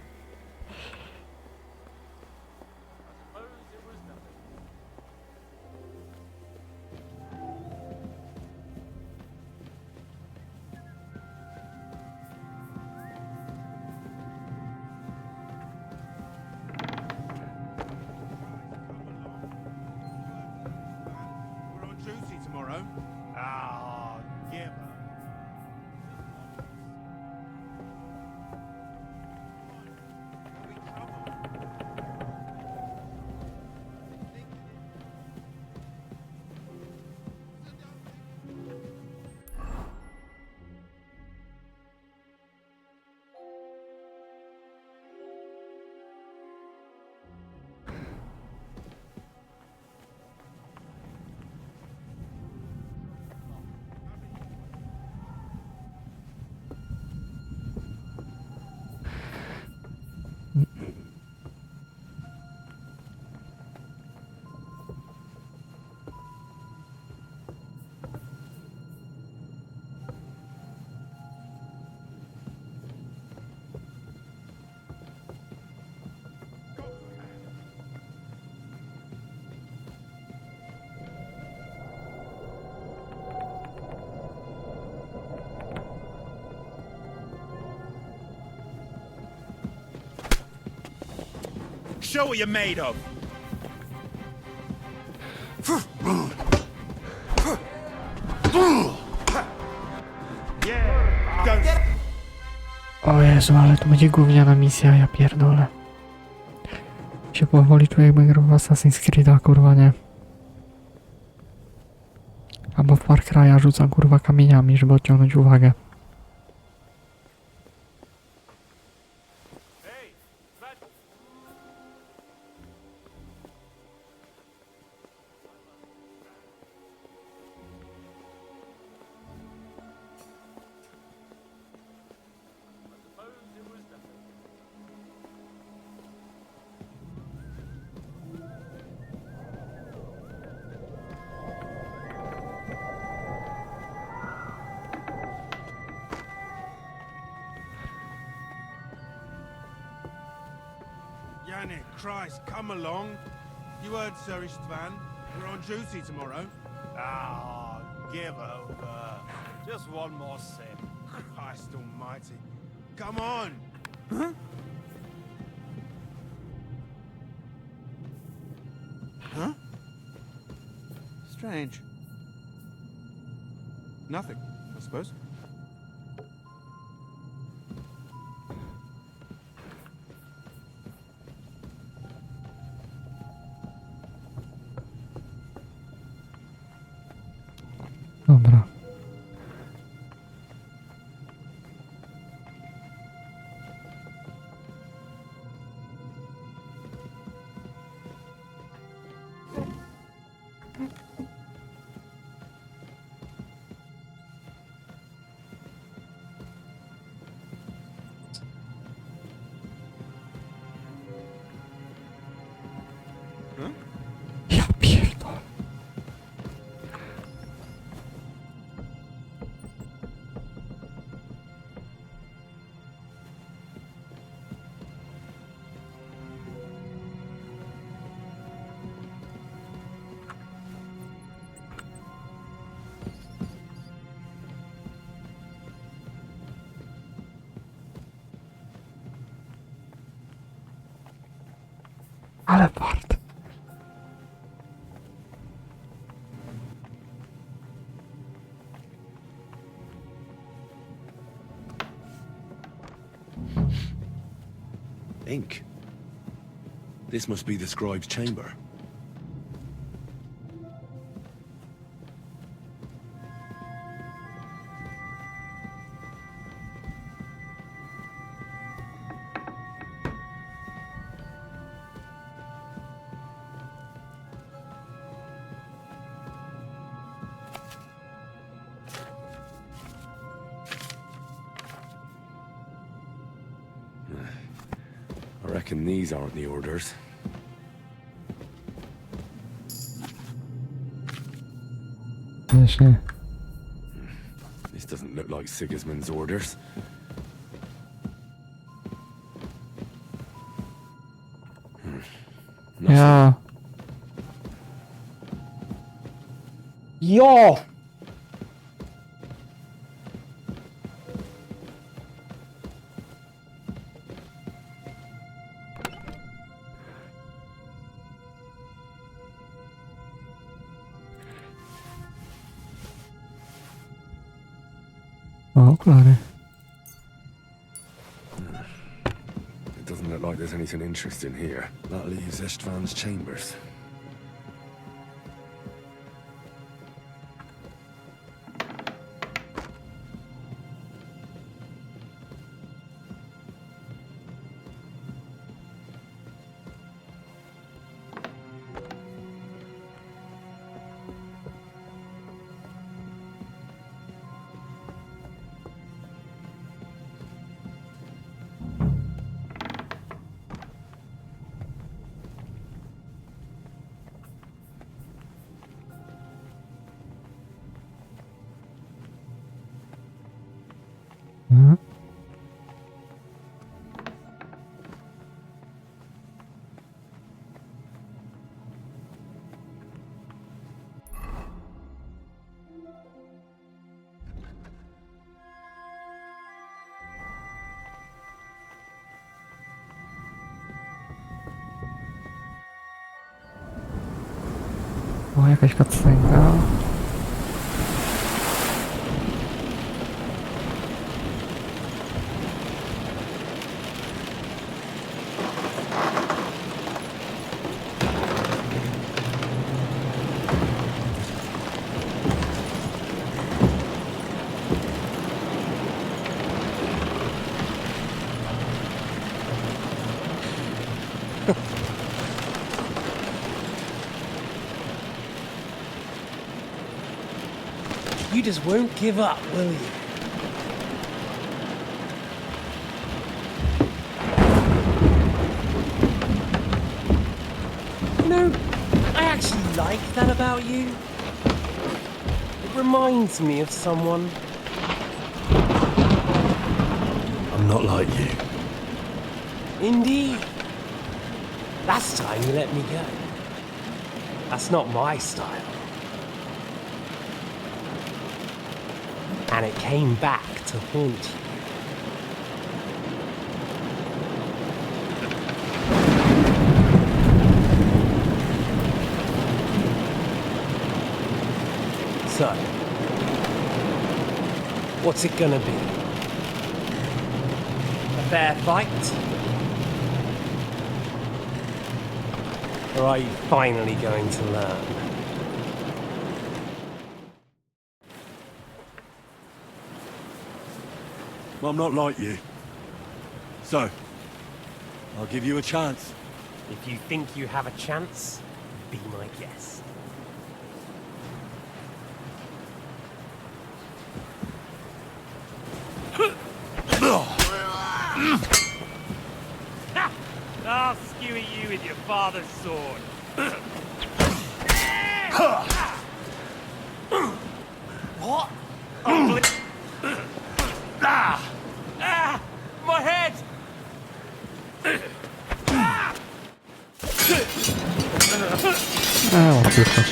We're on duty tomorrow. Ah, give her. Show what you're made of. O Jezu, ale to będzie gówniana misja, ja pierdolę. Się powoli czuję, jakbym grał w Assassin's Creed'a, kurwa, nie? Albo w Far Cry'a rzucam, kurwa, kamieniami, żeby odciągnąć uwagę. Yannick, Christ, come along. You heard Sir Istvan. We're on duty tomorrow. Ah, give over. Just one more sip. Christ almighty. Come on. Huh? Huh? Strange. Nothing, I suppose. Dobra. Ja pierdolę. ink. This must be the scribe's chamber. I reckon these aren't the orders. Właśnie. This doesn't look like Sigismund's orders. Ja. Jo! O, okulary. It doesn't look like there's anything interesting here. That leaves Istvan's chambers. Mhm. O, jakaś cutscenka. You just won't give up, will you? You know, I actually like that about you. It reminds me of someone. I'm not like you. Indeed. Last time you let me go. That's not my style. And it came back to haunt you. So, what's it gonna be? A fair fight? Or are you finally going to learn? I'm not like you. So, I'll give you a chance. If you think you have a chance, be my guest. I'll skewer you with your father's sword. What? My head! Łatwiejsze.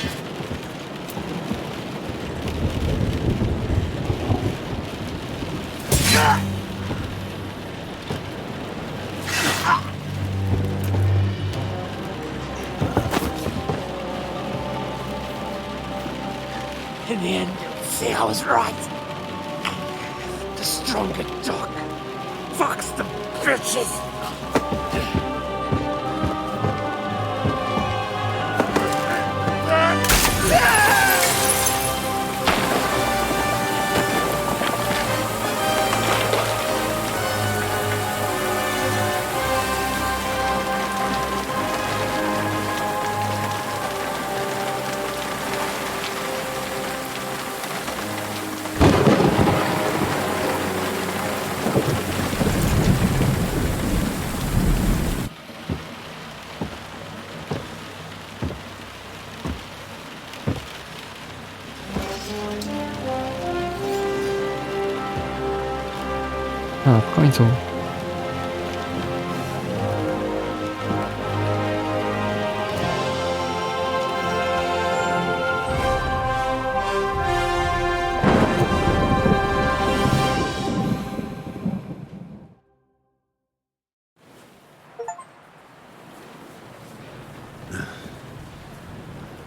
In the end, you'll see I was right. The stronger dog. Fucks the bitches. A, w końcu.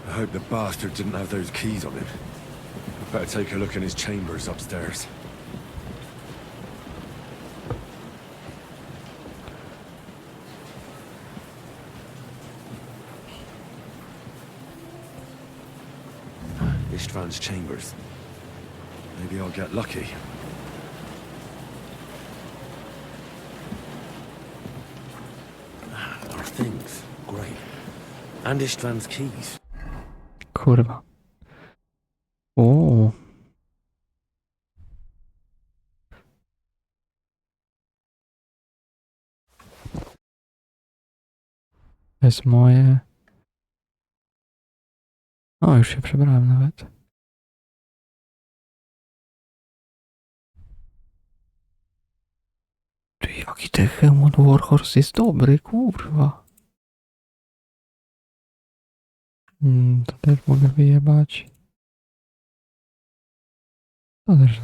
I hope the bastard didn't have those keys on him. I'd better take a look in his chambers upstairs. Istvan's chambers. Maybe I'll get lucky. Our things. Great. And Istvan's keys. Kurwa. O. To jest moje. O, już się przebrałem nawet. Ty, jaki ten Helmut Warhorse jest dobry, kurwa. To też mogę wyjebać. To też.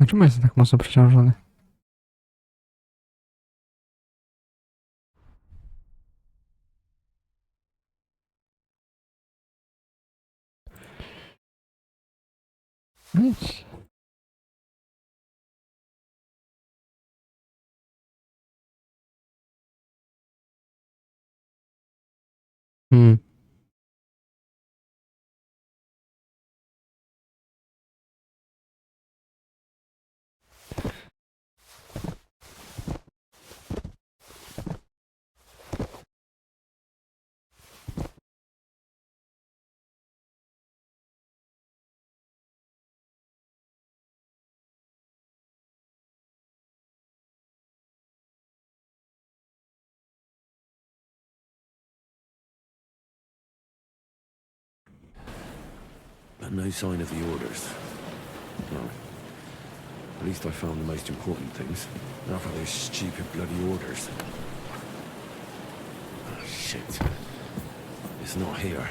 Dlaczego jestem tak mocno przeciążony? Nic. But no sign of the orders. Well, at least I found the most important things. Enough of those stupid bloody orders. Oh, shit. It's not here.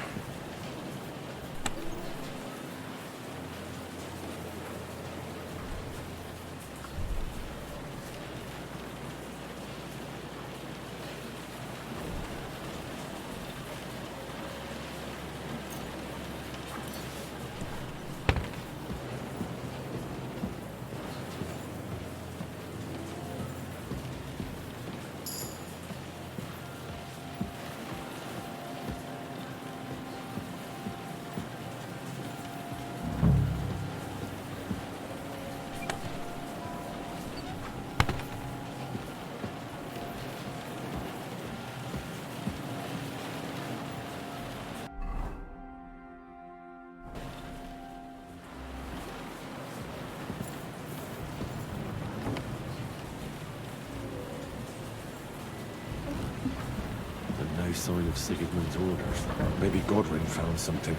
No sign of Zygmunt's orders. Maybe Godwin found something.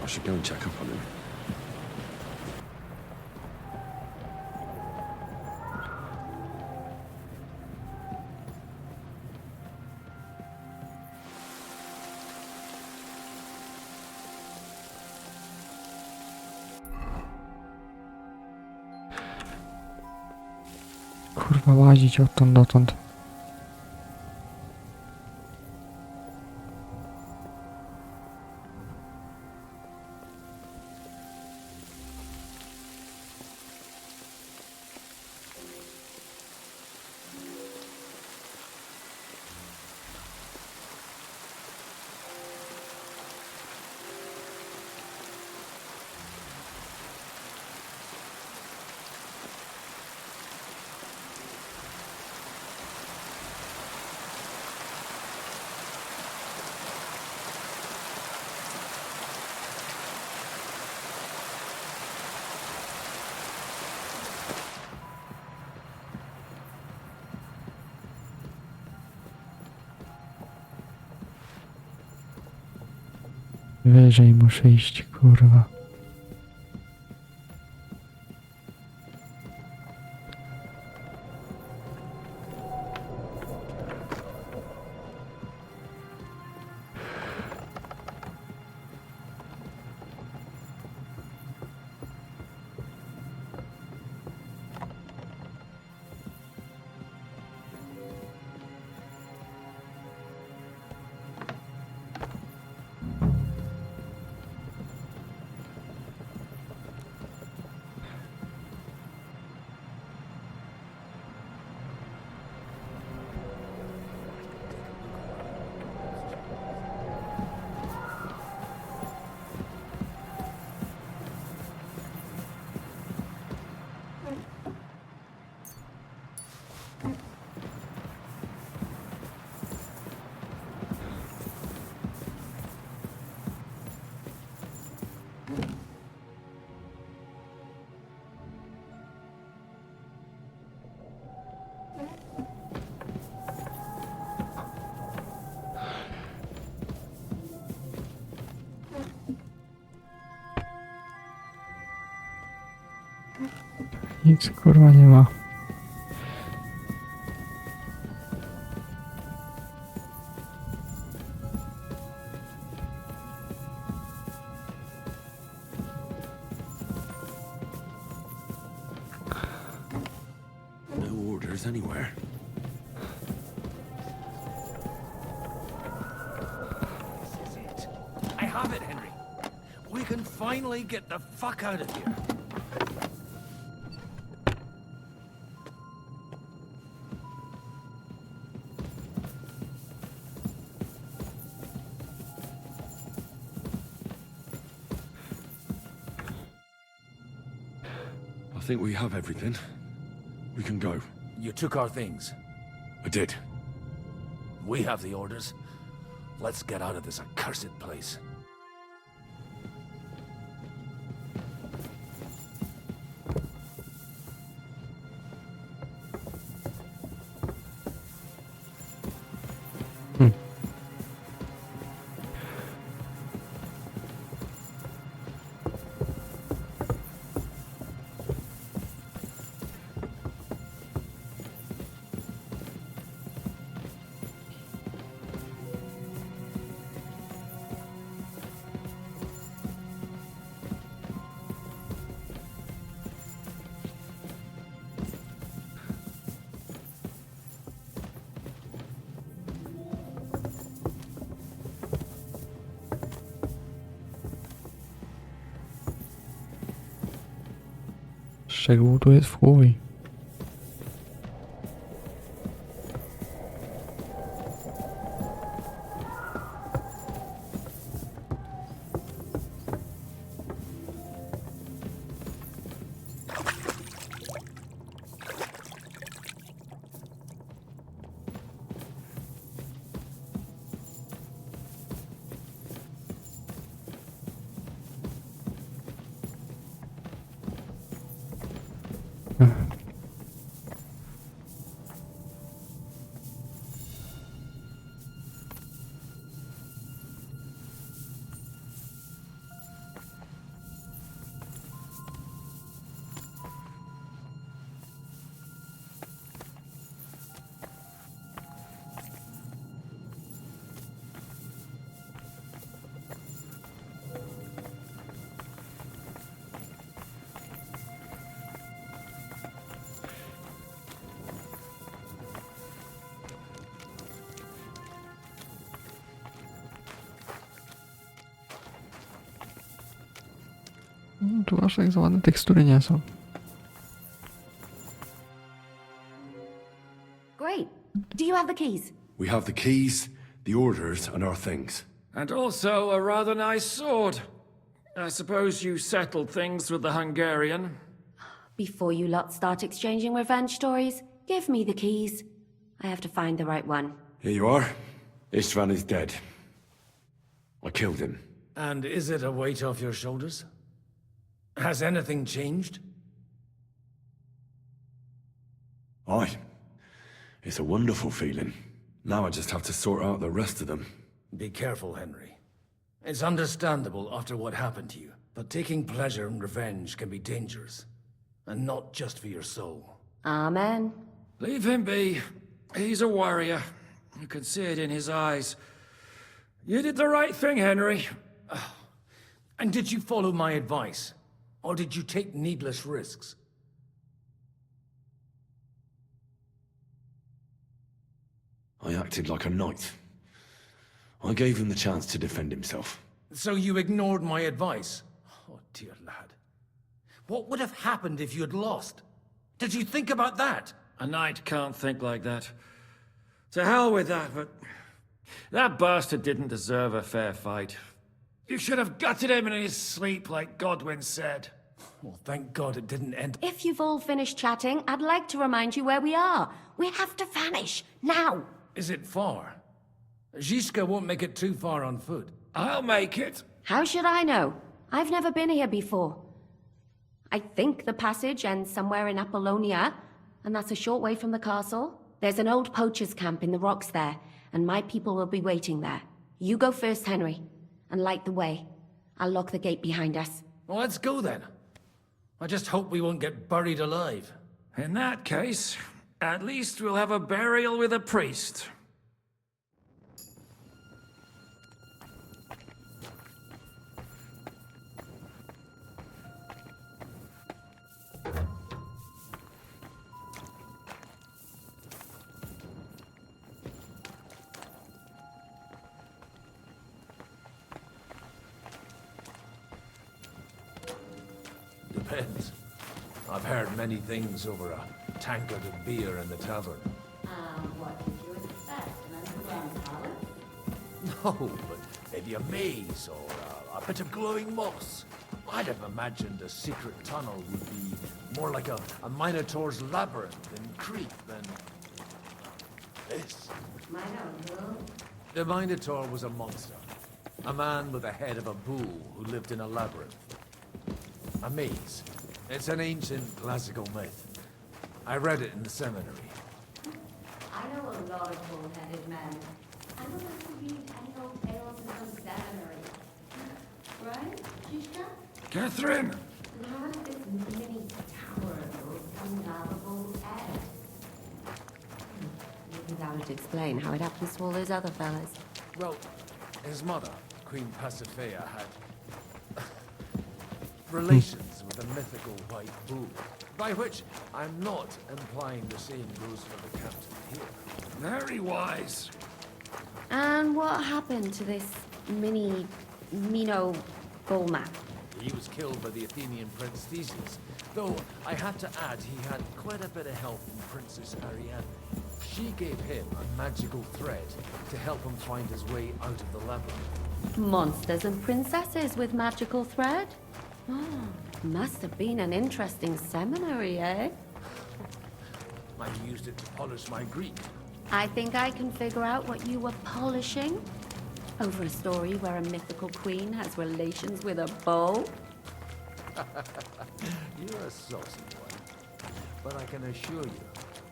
I should go and check up on him. Kurwa, łazić odtąd dotąd. Wyżej muszę iść, kurwa. Nic kurwa nie ma. No orders anywhere. This is it. I have it, Henry. We can finally get the fuck out of here. I think we have everything. We can go. You took our things. I did. We have the orders. Let's get out of this accursed place. Szczegół tu jest w chuj. Tu aż tak za ładne tekstury nie są. Great. Do you have the keys? We have the keys, the orders, and our things. And also a rather nice sword. I suppose you settled things with the Hungarian. Before you lot start exchanging revenge stories, give me the keys. I have to find the right one. Here you are. Istvan is dead. I killed him. And is it a weight off your shoulders? Has anything changed? Aye. It's a wonderful feeling. Now I just have to sort out the rest of them. Be careful, Henry. It's understandable after what happened to you, but taking pleasure in revenge can be dangerous. And not just for your soul. Amen. Leave him be. He's a warrior. You can see it in his eyes. You did the right thing, Henry. And did you follow my advice? Or did you take needless risks? I acted like a knight. I gave him the chance to defend himself. So you ignored my advice? Oh, dear lad. What would have happened if you had lost? Did you think about that? A knight can't think like that. To hell with that, but... that bastard didn't deserve a fair fight. You should have gutted him in his sleep, like Godwin said. Well, thank God it didn't end... If you've all finished chatting, I'd like to remind you where we are. We have to vanish, now! Is it far? Zizka won't make it too far on foot. I'll make it. How should I know? I've never been here before. I think the passage ends somewhere in Apollonia, and that's a short way from the castle. There's an old poacher's camp in the rocks there, and my people will be waiting there. You go first, Henry, and light the way. I'll lock the gate behind us. Well, let's go then. I just hope we won't get buried alive. In that case, at least we'll have a burial with a priest. Depends. I've heard many things over a tankard of beer in the tavern. What did you expect? An underground palace? No, but maybe a maze or a bit of glowing moss. I'd have imagined a secret tunnel would be more like a Minotaur's labyrinth in Crete than this. Minotaur? The Minotaur was a monster. A man with the head of a bull who lived in a labyrinth. A maze. It's an ancient classical myth. I read it in the seminary. I know a lot of bull-headed men. I don't have to read any old tales in some seminary. Right, Zizka? Catherine! How does this mini tower of yours come out of a bull's head? Maybe that would explain how it happens to all those other fellas. Well, his mother, Queen Pasiphae, had relations with a mythical white bull. By which, I'm not implying the same goes for the captain here. Very wise. And what happened to this Mino bullman? He was killed by the Athenian prince Theseus. Though, I have to add, he had quite a bit of help from Princess Ariadne. She gave him a magical thread to help him find his way out of the labyrinth. Monsters and princesses with magical thread? Oh, must have been an interesting seminary, eh? I used it to polish my Greek. I think I can figure out what you were polishing. Over a story where a mythical queen has relations with a bull? You're a saucy one. But I can assure you,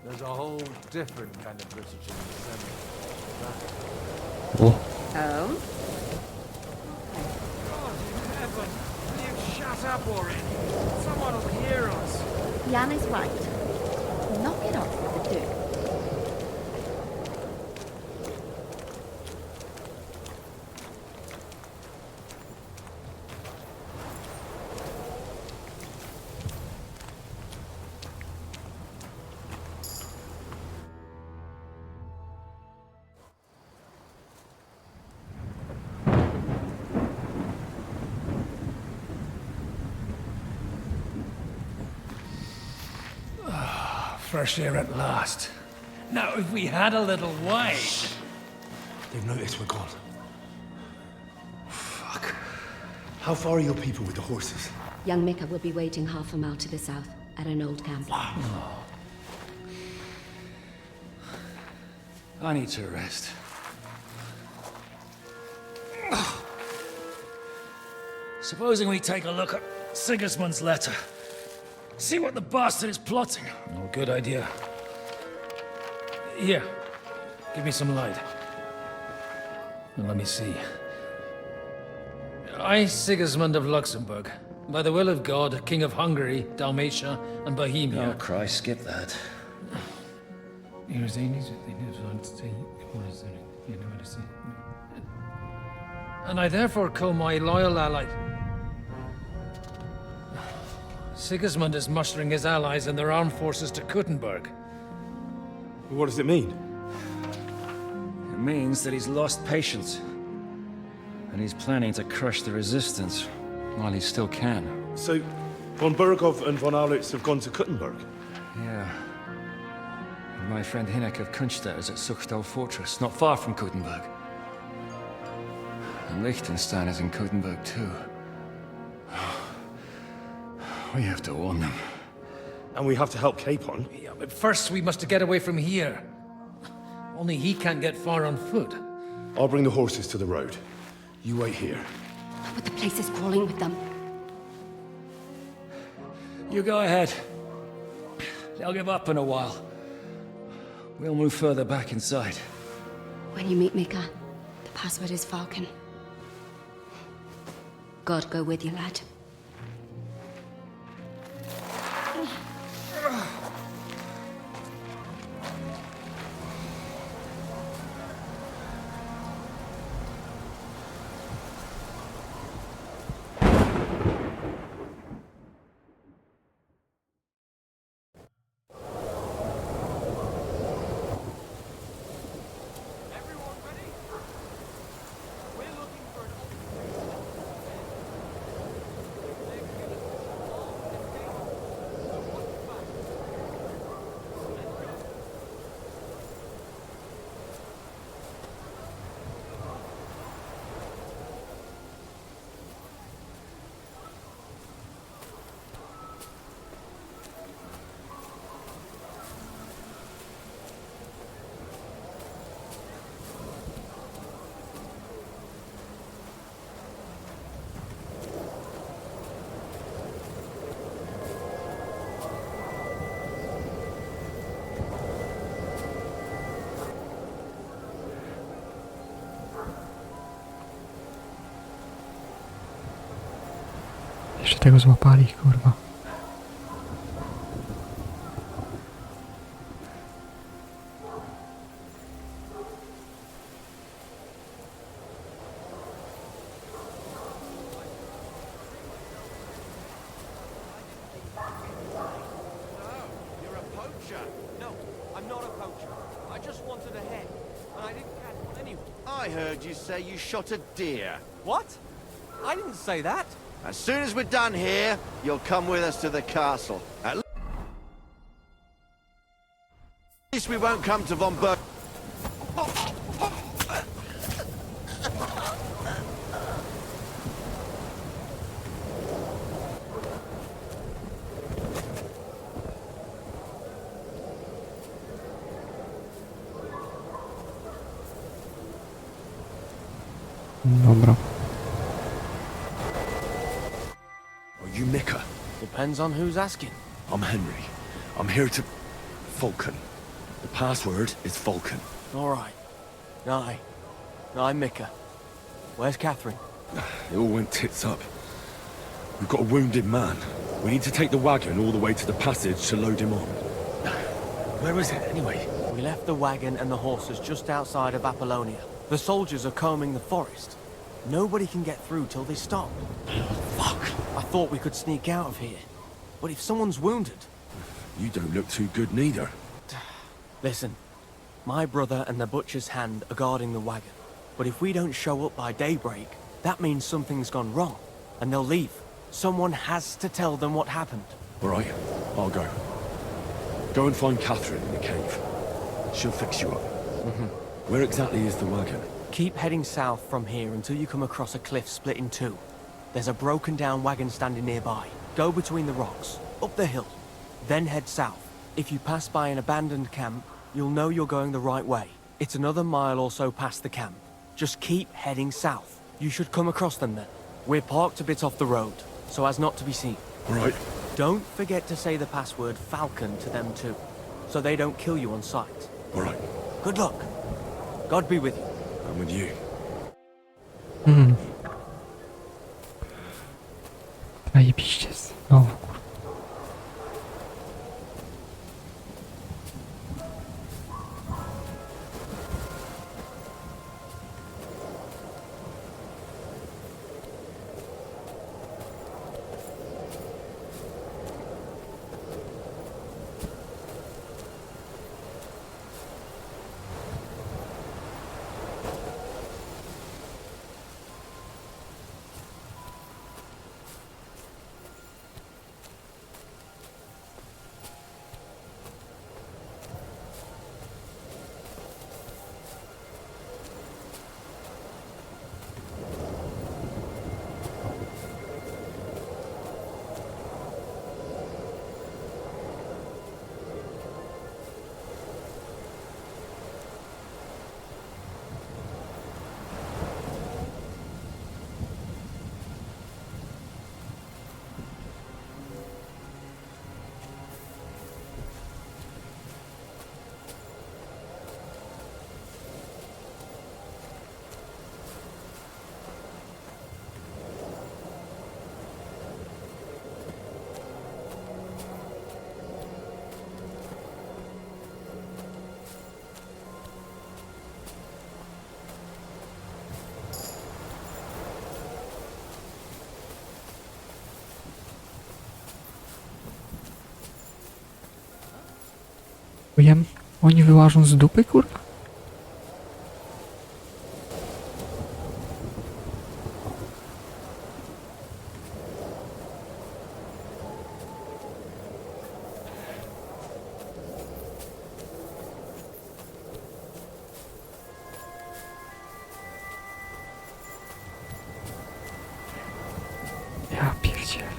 there's a whole different kind of literature in the seminary. Oh? Shut up already. Someone will hear us. Jan is right. Knock it off with the Duke. Fresh air at last. Now, if we had a little wine... They've noticed we're gone. Fuck. How far are your people with the horses? Young Mika will be waiting half a mile to the south, at an old camp. I need to rest. Supposing we take a look at Sigismund's letter. See what the bastard is plotting. Oh, good idea. Here, give me some light. And let me see. I, Sigismund of Luxembourg, by the will of God, King of Hungary, Dalmatia, and Bohemia. Oh, Christ, skip that. And I therefore call my loyal ally. Sigismund is mustering his allies and their armed forces to Kuttenberg. What does it mean? It means that he's lost patience. And he's planning to crush the resistance while he still can. So, von Burgov and von Aulitz have gone to Kuttenberg? Yeah. And my friend Henrik of Kunstad is at Suchtal Fortress, not far from Kuttenberg. And Liechtenstein is in Kuttenberg too. We have to warn them. And we have to help Capon? Yeah, but first we must get away from here. Only he can't get far on foot. I'll bring the horses to the road. You wait here. But the place is crawling with them. You go ahead. They'll give up in a while. We'll move further back inside. When you meet Mika, the password is Falcon. God go with you, lad. Jeszcze tego złapali, kurwa. I heard you say you shot a deer. What? I didn't say that. As soon as we're done here, you'll come with us to the castle. At least we won't come to von Berg. Dobra. Are you Mika? Depends on who's asking. I'm Henry. I'm here to... Falcon. The password is Falcon. All right. No, I'm Mika. Where's Catherine? It all went tits up. We've got a wounded man. We need to take the wagon all the way to the passage to load him on. Where is it, anyway? We left the wagon and the horses just outside of Apollonia. The soldiers are combing the forest. Nobody can get through till they stop. Fuck! I thought we could sneak out of here. But if someone's wounded... You don't look too good neither. Listen, my brother and the butcher's hand are guarding the wagon. But if we don't show up by daybreak, that means something's gone wrong. And they'll leave. Someone has to tell them what happened. All right, I'll go. Go and find Catherine in the cave. She'll fix you up. Where exactly is the wagon? Keep heading south from here until you come across a cliff split in two. There's a broken down wagon standing nearby. Go between the rocks, up the hill, then head south. If you pass by an abandoned camp, you'll know you're going the right way. It's another mile or so past the camp. Just keep heading south. You should come across them then. We're parked a bit off the road, so as not to be seen. All right. Don't forget to say the password Falcon to them too, so they don't kill you on sight. All right. Good luck. God be with you. I'm with you. Wiem, oni wyłażą z dupy, kurwa? Ja pierdzielę.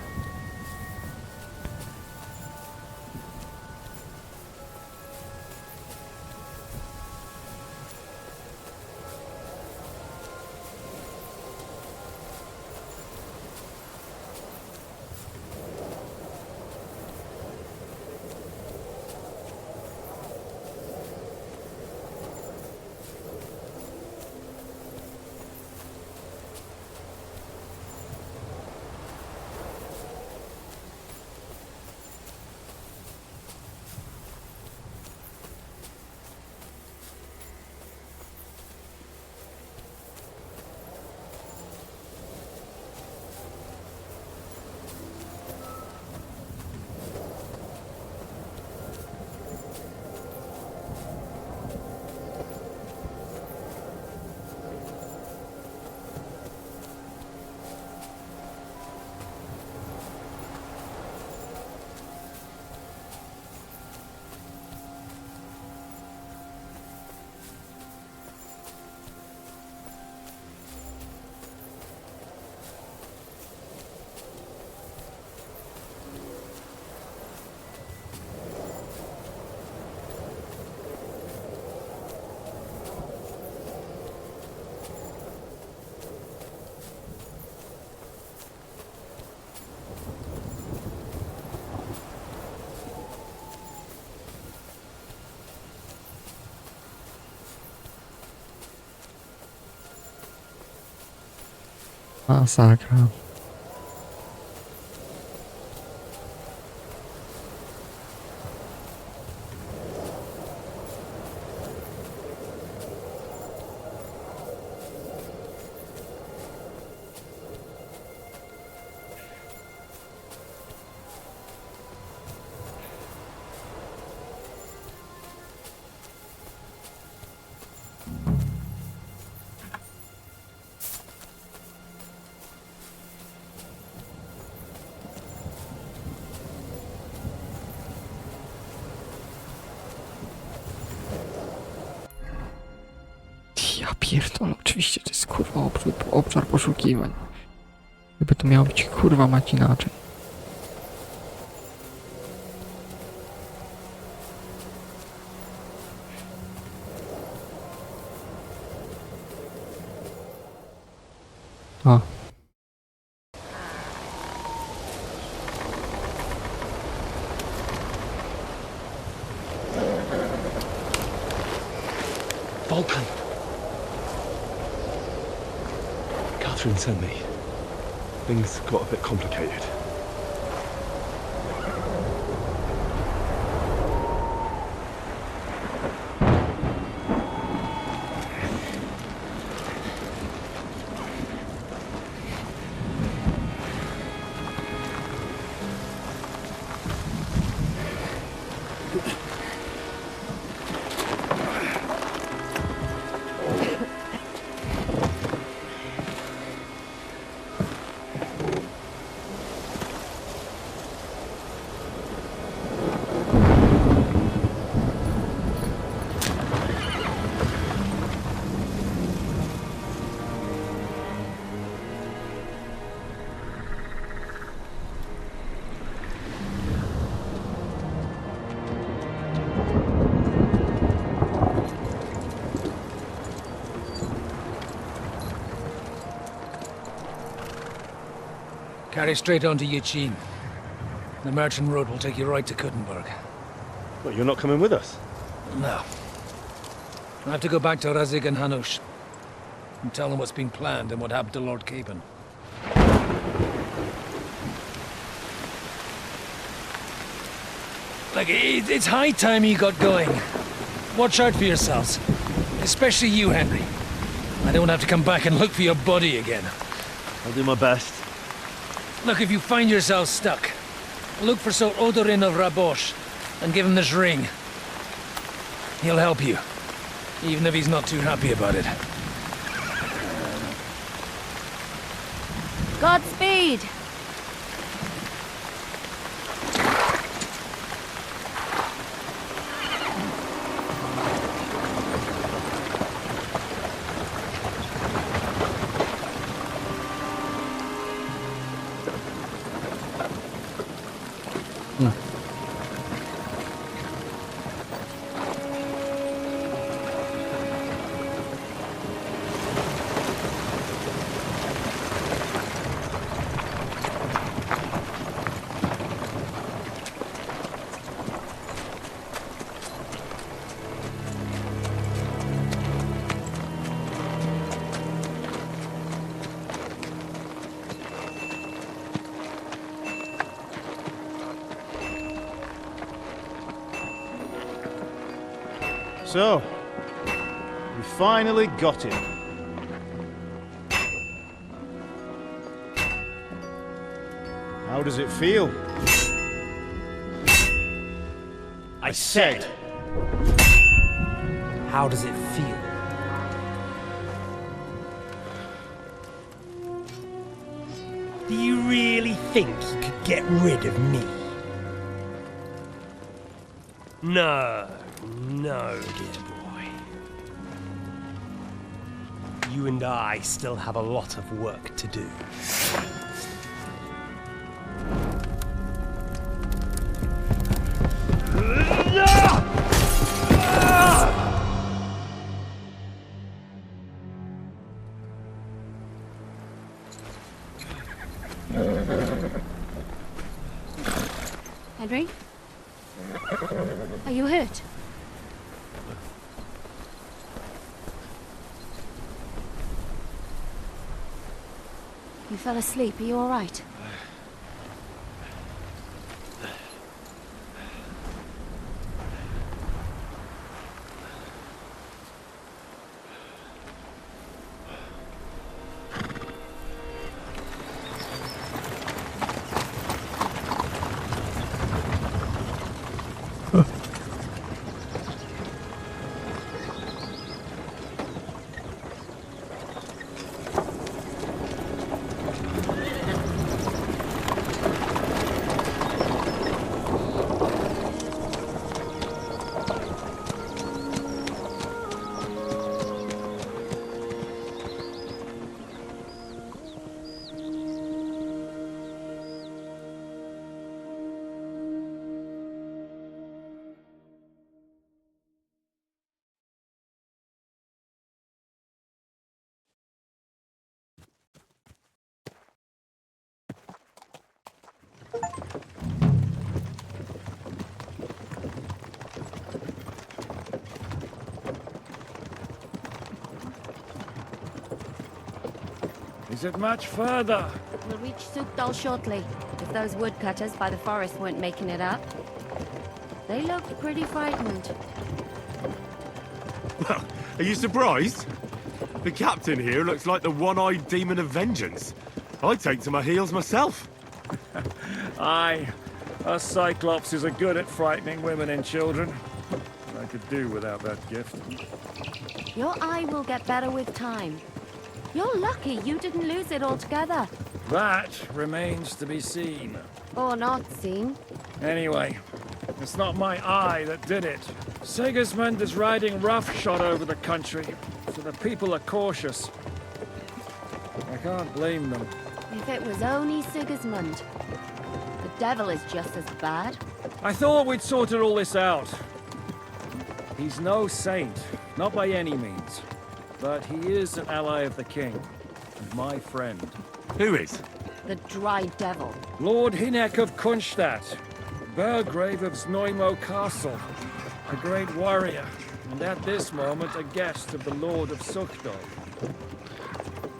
Masakra. Ja pierdolę, oczywiście to jest kurwa obszar poszukiwań. Gdyby to miało być kurwa mać inaczej. O. Vulcan. Catherine sent me. Things got a bit complicated. Carry straight on to Yuchin. The merchant road will take you right to Kuttenberg. But you're not coming with us? No. I have to go back to Razig and Hanush and tell them what's been planned and what happened to Lord Capon. Like, it's high time you got going. Watch out for yourselves. Especially you, Henry. I don't have to come back and look for your body again. I'll do my best. Look, if you find yourself stuck, look for Sir Odorin of Rabosh and give him this ring. He'll help you, even if he's not too happy about it. Godspeed! So, we finally got him. How does it feel? I said, how does it feel? Do you really think you could get rid of me? No, dear boy. You and I still have a lot of work to do. Henry? Are you hurt? You fell asleep. Are you all right? Is it much further? We'll reach Sukdal shortly, if those woodcutters by the forest weren't making it up. They looked pretty frightened. Well, are you surprised? The captain here looks like the one-eyed demon of vengeance. I'd take to my heels myself. Aye, us Cyclopses are good at frightening women and children. I could do without that gift. Your eye will get better with time. You're lucky you didn't lose it altogether. That remains to be seen. Or not seen. Anyway, it's not my eye that did it. Sigismund is riding roughshod over the country, so the people are cautious. I can't blame them. If it was only Sigismund. The devil is just as bad. I thought we'd sorted all this out. He's no saint, not by any means. But he is an ally of the king, and my friend. Who is? The dry devil. Lord Hinek of Kunstadt, Burgrave of Znojmo Castle, a great warrior, and at this moment a guest of the Lord of Sukdal.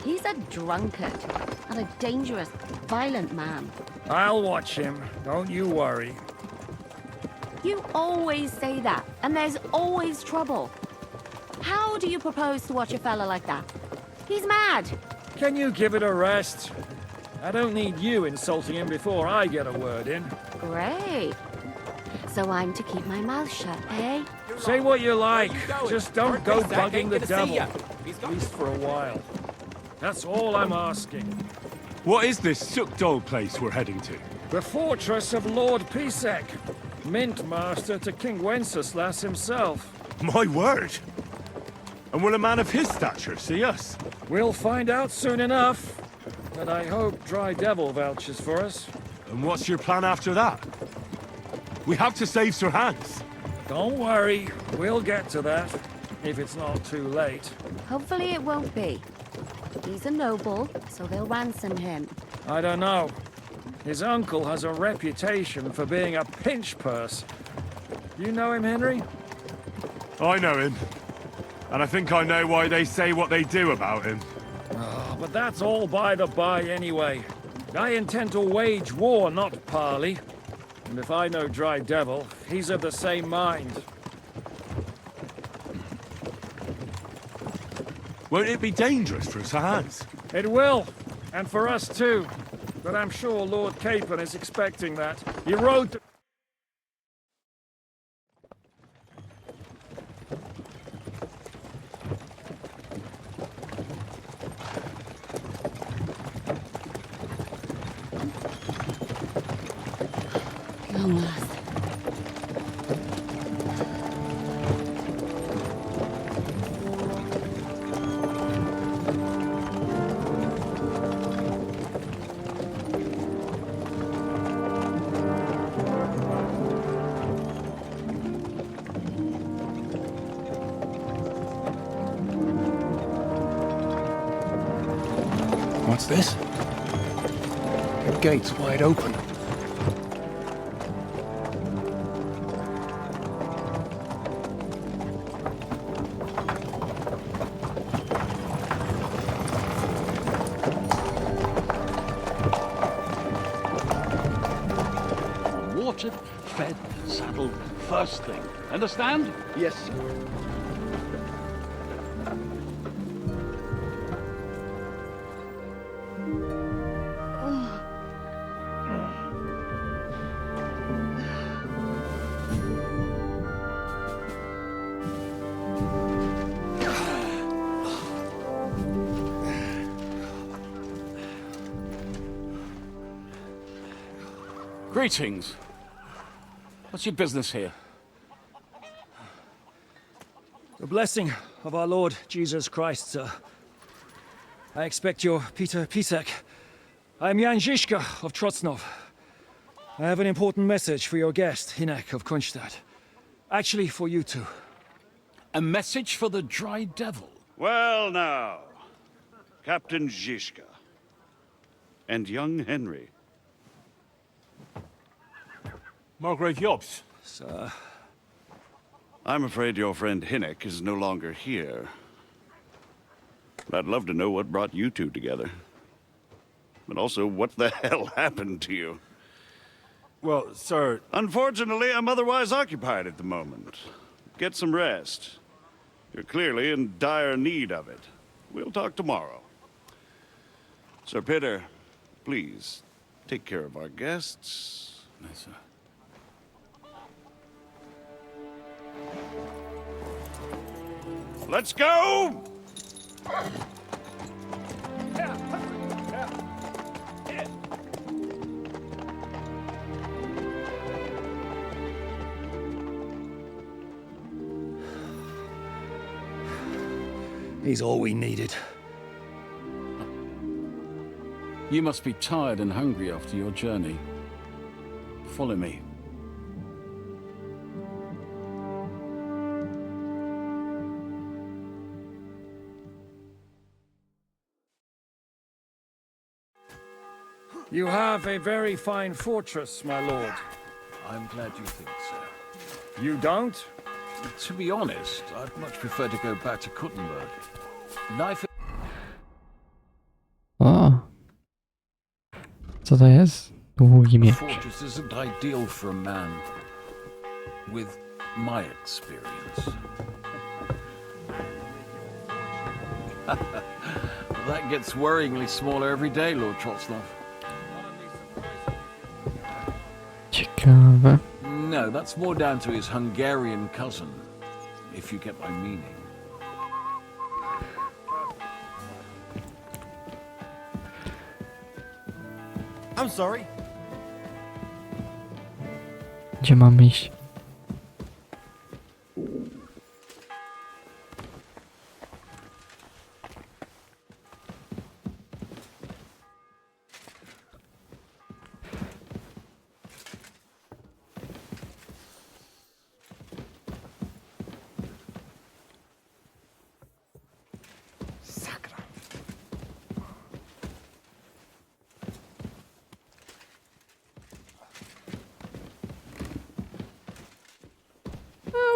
He's a drunkard, and a dangerous, violent man. I'll watch him, don't you worry. You always say that, and there's always trouble. How do you propose to watch a fella like that? He's mad. Can you give it a rest? I don't need you insulting him before I get a word in. Great. So I'm to keep my mouth shut, eh? Say what you like. Just don't go Princess, bugging the good to see devil. ya. At least for a while. That's all I'm asking. What is this sook-doll place we're heading to? The fortress of Lord Pisek, Mint Master to King Wenceslas himself. My word! And will a man of his stature see us? We'll find out soon enough. But I hope Dry Devil vouches for us. And what's your plan after that? We have to save Sir Hans. Don't worry, we'll get to that. If it's not too late. Hopefully it won't be. He's a noble, so they'll ransom him. I don't know. His uncle has a reputation for being a pinch purse. You know him, Henry? I know him. And I think I know why they say what they do about him. Oh, but that's all by the by anyway. I intend to wage war, not parley. And if I know Dry Devil, he's of the same mind. Won't it be dangerous for Sir Hans? It will, and for us too. But I'm sure Lord Capon is expecting that. He rode... Long last. What's this? The gate's wide open. Watered, fed, saddled, first thing. Understand? Yes, sir. Greetings. What's your business here? The blessing of our Lord Jesus Christ, sir. I expect you're Peter Pisek. I am Jan Žižka of Trocnov. I have an important message for your guest, Hinek of Kunstadt. Actually, for you two. A message for the Dry Devil? Well now, Captain Žižka. And young Henry. Margrave Jobs. Sir. I'm afraid your friend Hinek is no longer here. But I'd love to know what brought you two together. But also, what the hell happened to you? Well, sir... Unfortunately, I'm otherwise occupied at the moment. Get some rest. You're clearly in dire need of it. We'll talk tomorrow. Sir Peter, please, take care of our guests. Yes, sir. Let's go! He's all we needed. You must be tired and hungry after your journey. Follow me. You have a very fine fortress, my lord. I'm glad you think so. You don't? To be honest, I'd much prefer to go back to Kuttenberg. Knife... O! Co to jest? Długi The miecz. fortress isn't ideal for a man with my experience. That gets worryingly smaller every day, Lord Trocnov. Ciekawe. No, that's more down to his Hungarian cousin. if you get my meaning. I'm sorry. Gdzie mam iść?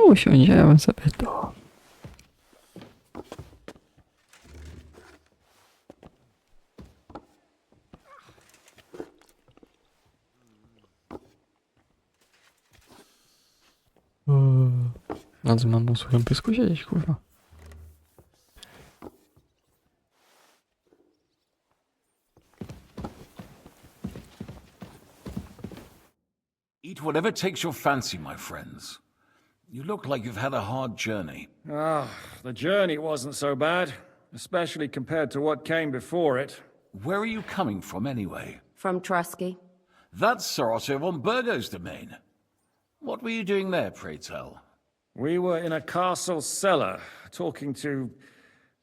Usiądziemy sobie tu. Na co mam na suchym pysku siedzieć, kurwa? Eat whatever takes your fancy, my friends. You look like you've had a hard journey. The journey wasn't so bad, especially compared to what came before it. Where are you coming from, anyway? From Trusky. That's Sir Otto von Burgo's domain. What were you doing there, pray tell? We were in a castle cellar, talking to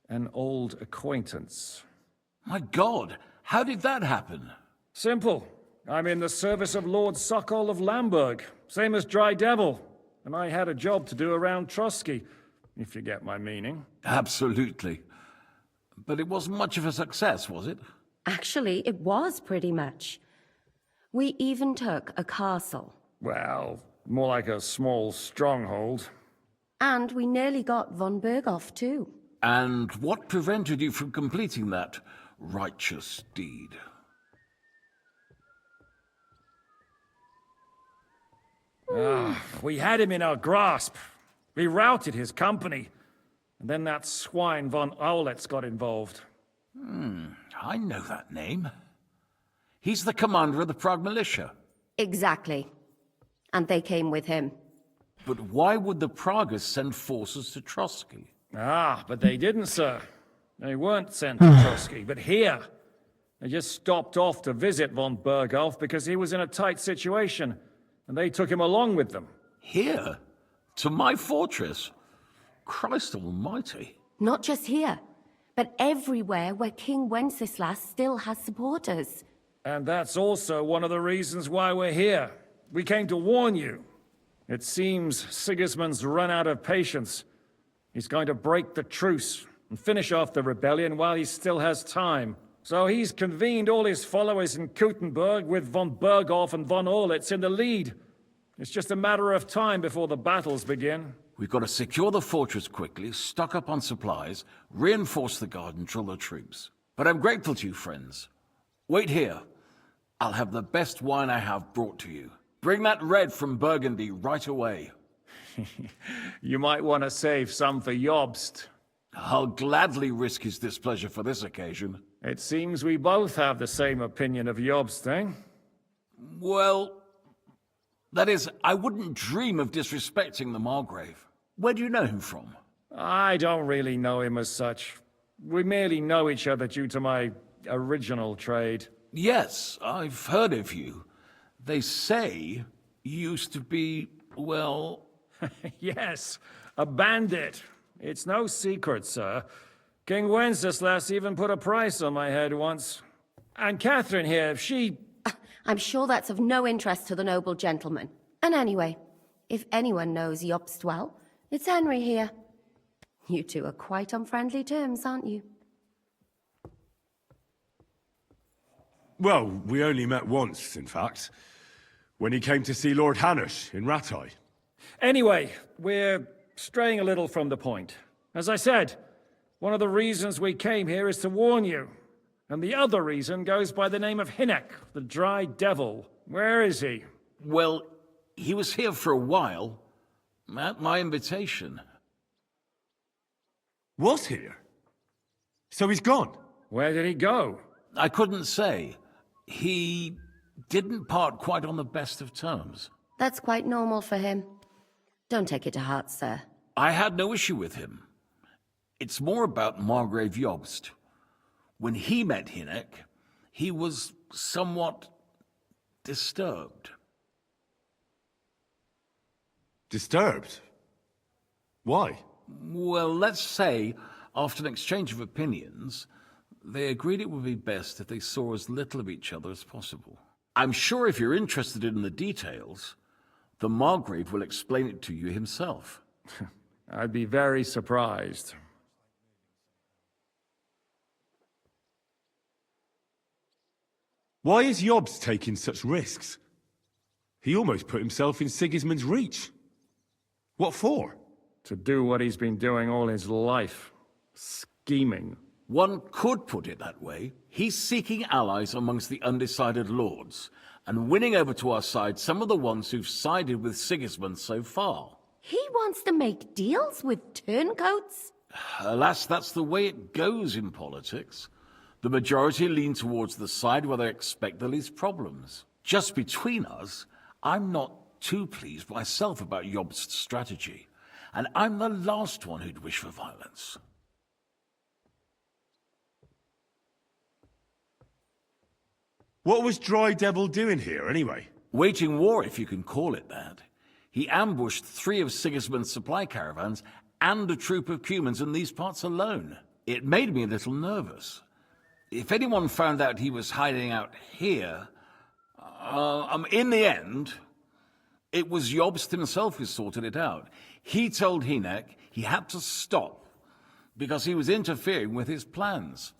an old acquaintance. My God, how did that happen? Simple. I'm in the service of Lord Sokol of Lamberg, same as Dry Devil. And I had a job to do around Trusky, if you get my meaning. Absolutely. But it wasn't much of a success, was it? Actually, it was pretty much. We even took a castle. Well, more like a small stronghold. And we nearly got von Berghoff, too. And what prevented you from completing that righteous deed? We had him in our grasp. We routed his company. And then that swine von Aulets got involved. I know that name. He's the commander of the Prague militia. Exactly. And they came with him. But why would the Praguers send forces to Trusky? But they didn't, sir. They weren't sent to Trusky, but here. They just stopped off to visit von Berghoff because he was in a tight situation. And they took him along with them. Here? To my fortress? Christ almighty. Not just here, but everywhere where King Wenceslas still has supporters. And that's also one of the reasons why we're here. We came to warn you. It seems Sigismund's run out of patience. He's going to break the truce and finish off the rebellion while he still has time. So he's convened all his followers in Kuttenberg with von Berghoff and von Aulets in the lead. It's just a matter of time before the battles begin. We've got to secure the fortress quickly, stock up on supplies, reinforce the guard and drill the troops. But I'm grateful to you, friends. Wait here. I'll have the best wine I have brought to you. Bring that red from Burgundy right away. You might want to save some for Jobst. I'll gladly risk his displeasure for this occasion. It seems we both have the same opinion of Jobst, eh? Well, that is, I wouldn't dream of disrespecting the Margrave. Where do you know him from? I don't really know him as such. We merely know each other due to my original trade. Yes, I've heard of you. They say you used to be, well... Yes, a bandit. It's no secret, sir. King Wenceslas even put a price on my head once. And Catherine here, she... I'm sure that's of no interest to the noble gentleman. And anyway, if anyone knows Jobst well, it's Henry here. You two are quite on friendly terms, aren't you? Well, we only met once, in fact. When he came to see Lord Hanush in Rattay. Anyway, we're straying a little from the point. As I said, one of the reasons we came here is to warn you. And the other reason goes by the name of Hinnek, the Dry Devil. Where is he? Well, he was here for a while. At my invitation. Was here? So he's gone? Where did he go? I couldn't say. He didn't part quite on the best of terms. That's quite normal for him. Don't take it to heart, sir. I had no issue with him. It's more about Margrave Jobst. When he met Hynek, he was somewhat disturbed. Disturbed? Why? Well, let's say, after an exchange of opinions, they agreed it would be best if they saw as little of each other as possible. I'm sure if you're interested in the details, the Margrave will explain it to you himself. I'd be very surprised. Why is Jobst taking such risks? He almost put himself in Sigismund's reach. What for? To do what he's been doing all his life. Scheming. One could put it that way. He's seeking allies amongst the undecided lords, and winning over to our side some of the ones who've sided with Sigismund so far. He wants to make deals with turncoats? Alas, that's the way it goes in politics. The majority lean towards the side where they expect the least problems. Just between us, I'm not too pleased myself about Jobst's strategy, and I'm the last one who'd wish for violence. What was Dry Devil doing here, anyway? Waging war, if you can call it that. He ambushed 3 of Sigismund's supply caravans and a troop of Cumans in these parts alone. It made me a little nervous. If anyone found out he was hiding out here, in the end, it was Jobst himself who sorted it out. He told Hynek he had to stop because he was interfering with his plans.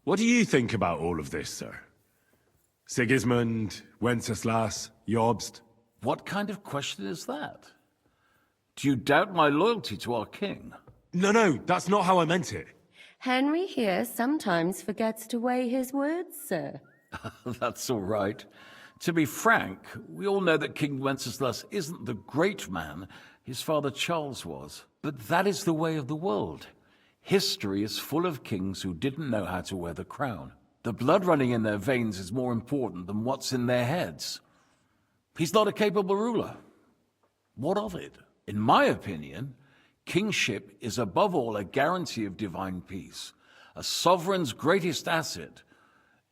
What do you think about all of this, sir? Sigismund, Wenceslas, Jobst? What kind of question is that? Do you doubt my loyalty to our king? No, that's not how I meant it. Henry here sometimes forgets to weigh his words, sir. That's all right. To be frank, we all know that King Wenceslas isn't the great man his father Charles was. But that is the way of the world. History is full of kings who didn't know how to wear the crown. The blood running in their veins is more important than what's in their heads. He's not a capable ruler. What of it? In my opinion, kingship is above all a guarantee of divine peace. A sovereign's greatest asset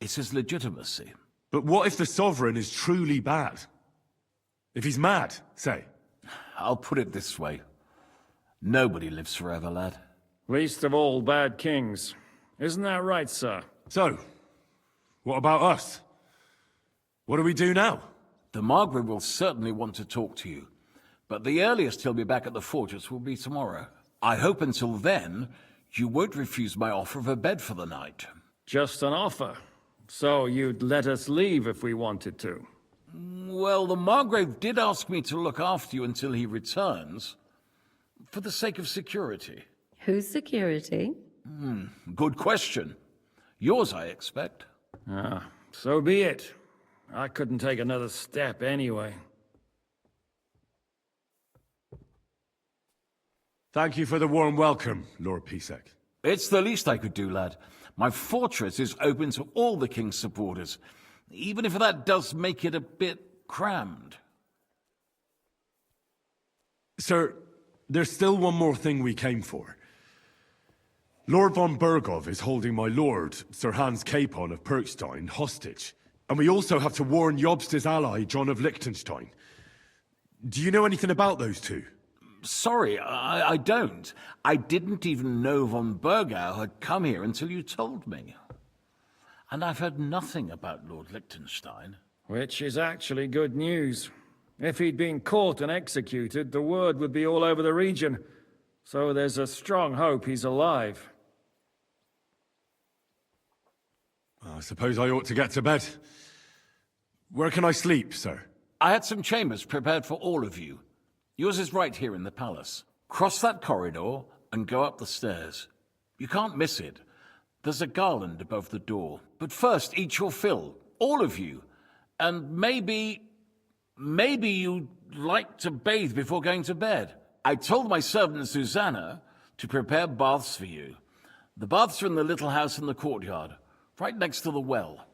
is his legitimacy. But what if the sovereign is truly bad? If he's mad, say? I'll put it this way. Nobody lives forever, lad. Least of all bad kings. Isn't that right, sir? So, what about us? What do we do now? The Margrave will certainly want to talk to you, but the earliest he'll be back at the fortress will be tomorrow. I hope until then, you won't refuse my offer of a bed for the night. Just an offer. So you'd let us leave if we wanted to? Well, the Margrave did ask me to look after you until he returns, for the sake of security. Whose security? Good question. Yours, I expect. So be it. I couldn't take another step anyway. Thank you for the warm welcome, Lord Pisek. It's the least I could do, lad. My fortress is open to all the king's supporters, even if that does make it a bit crammed. Sir, there's still one more thing we came for. Lord von Bergov is holding my lord, Sir Hans Capon of Perkstein, hostage. And we also have to warn Jobst's ally, John of Liechtenstein. Do you know anything about those two? Sorry, I don't. I didn't even know von Bergau had come here until you told me. And I've heard nothing about Lord Liechtenstein. Which is actually good news. If he'd been caught and executed, the word would be all over the region. So there's a strong hope he's alive. I suppose I ought to get to bed. Where can I sleep, sir? I had some chambers prepared for all of you. Yours is right here in the palace. Cross that corridor and go up the stairs. You can't miss it. There's a garland above the door. But first, eat your fill. All of you. And maybe you'd like to bathe before going to bed. I told my servant Susanna to prepare baths for you. The baths are in the little house in the courtyard, right next to the well.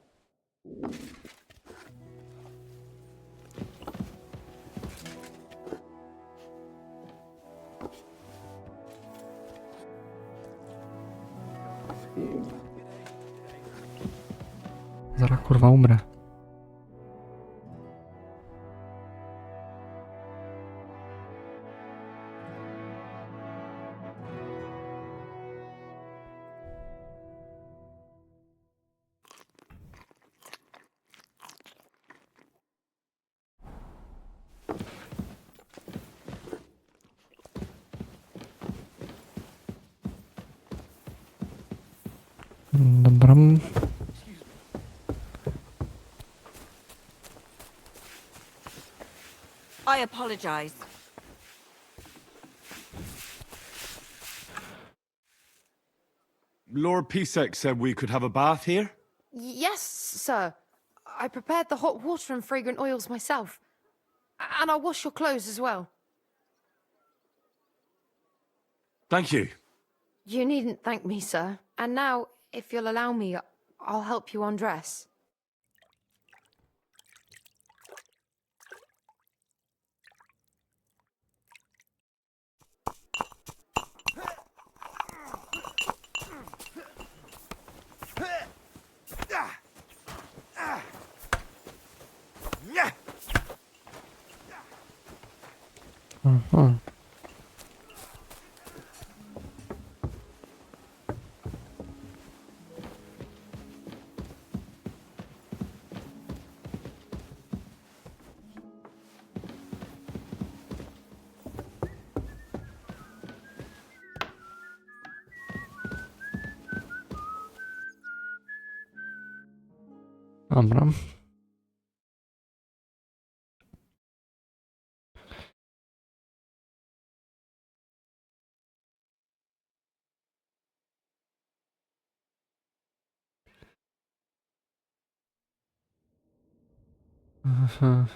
Zaraz kurwa umrę. Dobra. I apologize. Lord Pisek said we could have a bath here? Yes, sir. I prepared the hot water and fragrant oils myself. And I'll wash your clothes as well. Thank you. You needn't thank me, sir. And now, if you'll allow me, I'll help you undress. Aha. Dobra. Aha.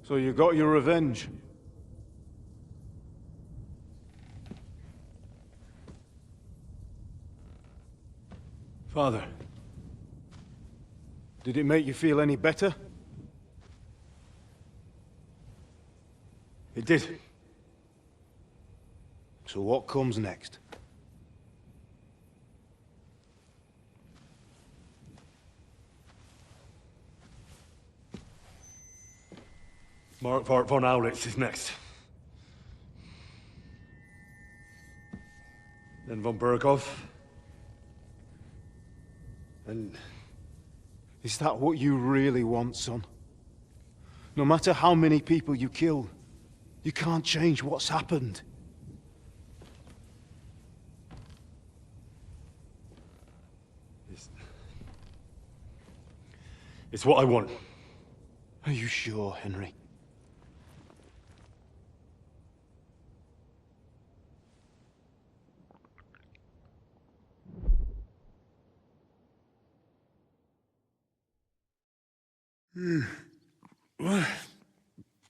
So you got your revenge? Father, did it make you feel any better? It did. So what comes next? Mark von Aulitz is next. Then von Berghoff. And is that what you really want, son? No matter how many people you kill, you can't change what's happened. It's what I want. Are you sure, Henry?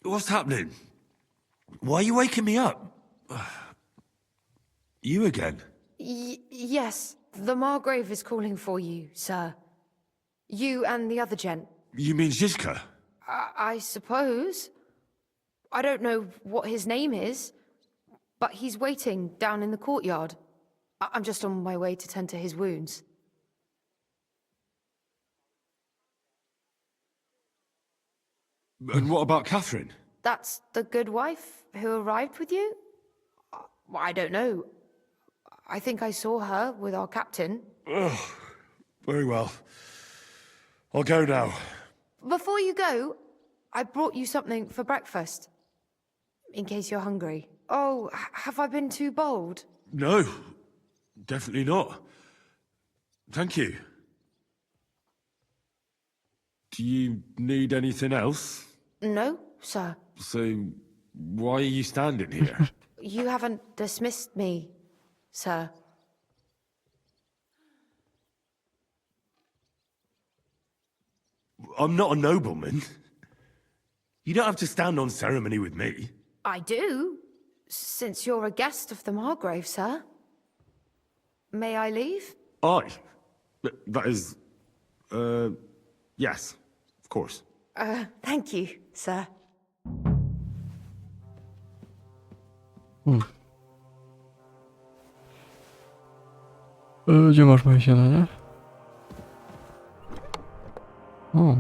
What's happening? Why are you waking me up? You again? Yes, the Margrave is calling for you, sir. You and the other gent. You mean Zizka? I suppose. I don't know what his name is, but he's waiting down in the courtyard. I'm just on my way to tend to his wounds. And what about Catherine? That's the good wife who arrived with you? I don't know. I think I saw her with our captain. Oh, very well. I'll go now. Before you go, I brought you something for breakfast. In case you're hungry. Oh, have I been too bold? No, definitely not. Thank you. Do you need anything else? No, sir. So, why are you standing here? You haven't dismissed me, sir. I'm not a nobleman. You don't have to stand on ceremony with me. I do. Since you're a guest of the Margrave, sir. May I leave? I? That is... yes, of course. Thank you, sir. Gdzie masz moje śniadanie? O.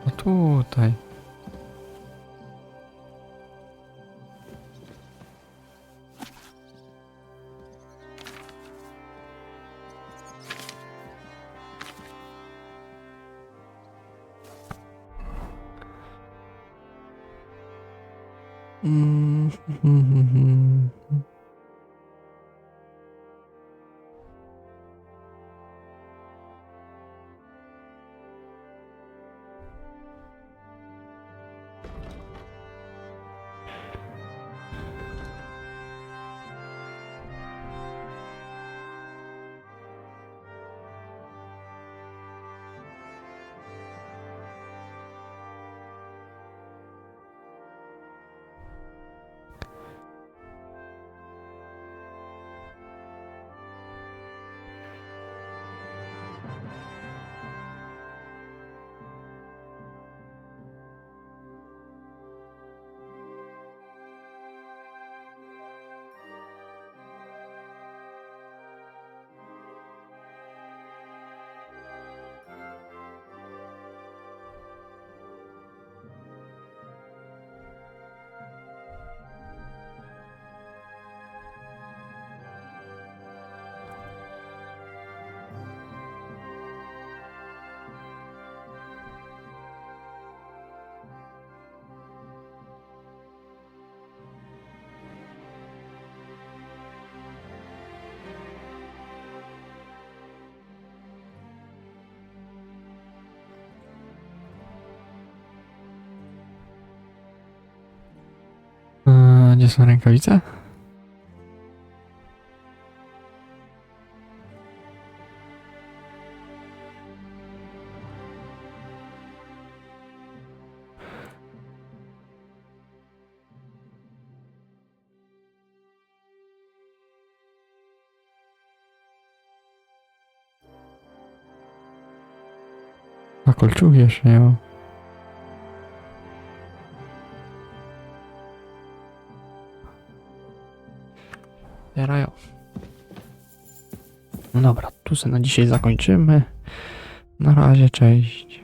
No tutaj. Gdzie są rękawice? A kolczugi jeszcze nie mam. Zbierają. No dobra, tu sobie na dzisiaj zakończymy. Na razie, cześć.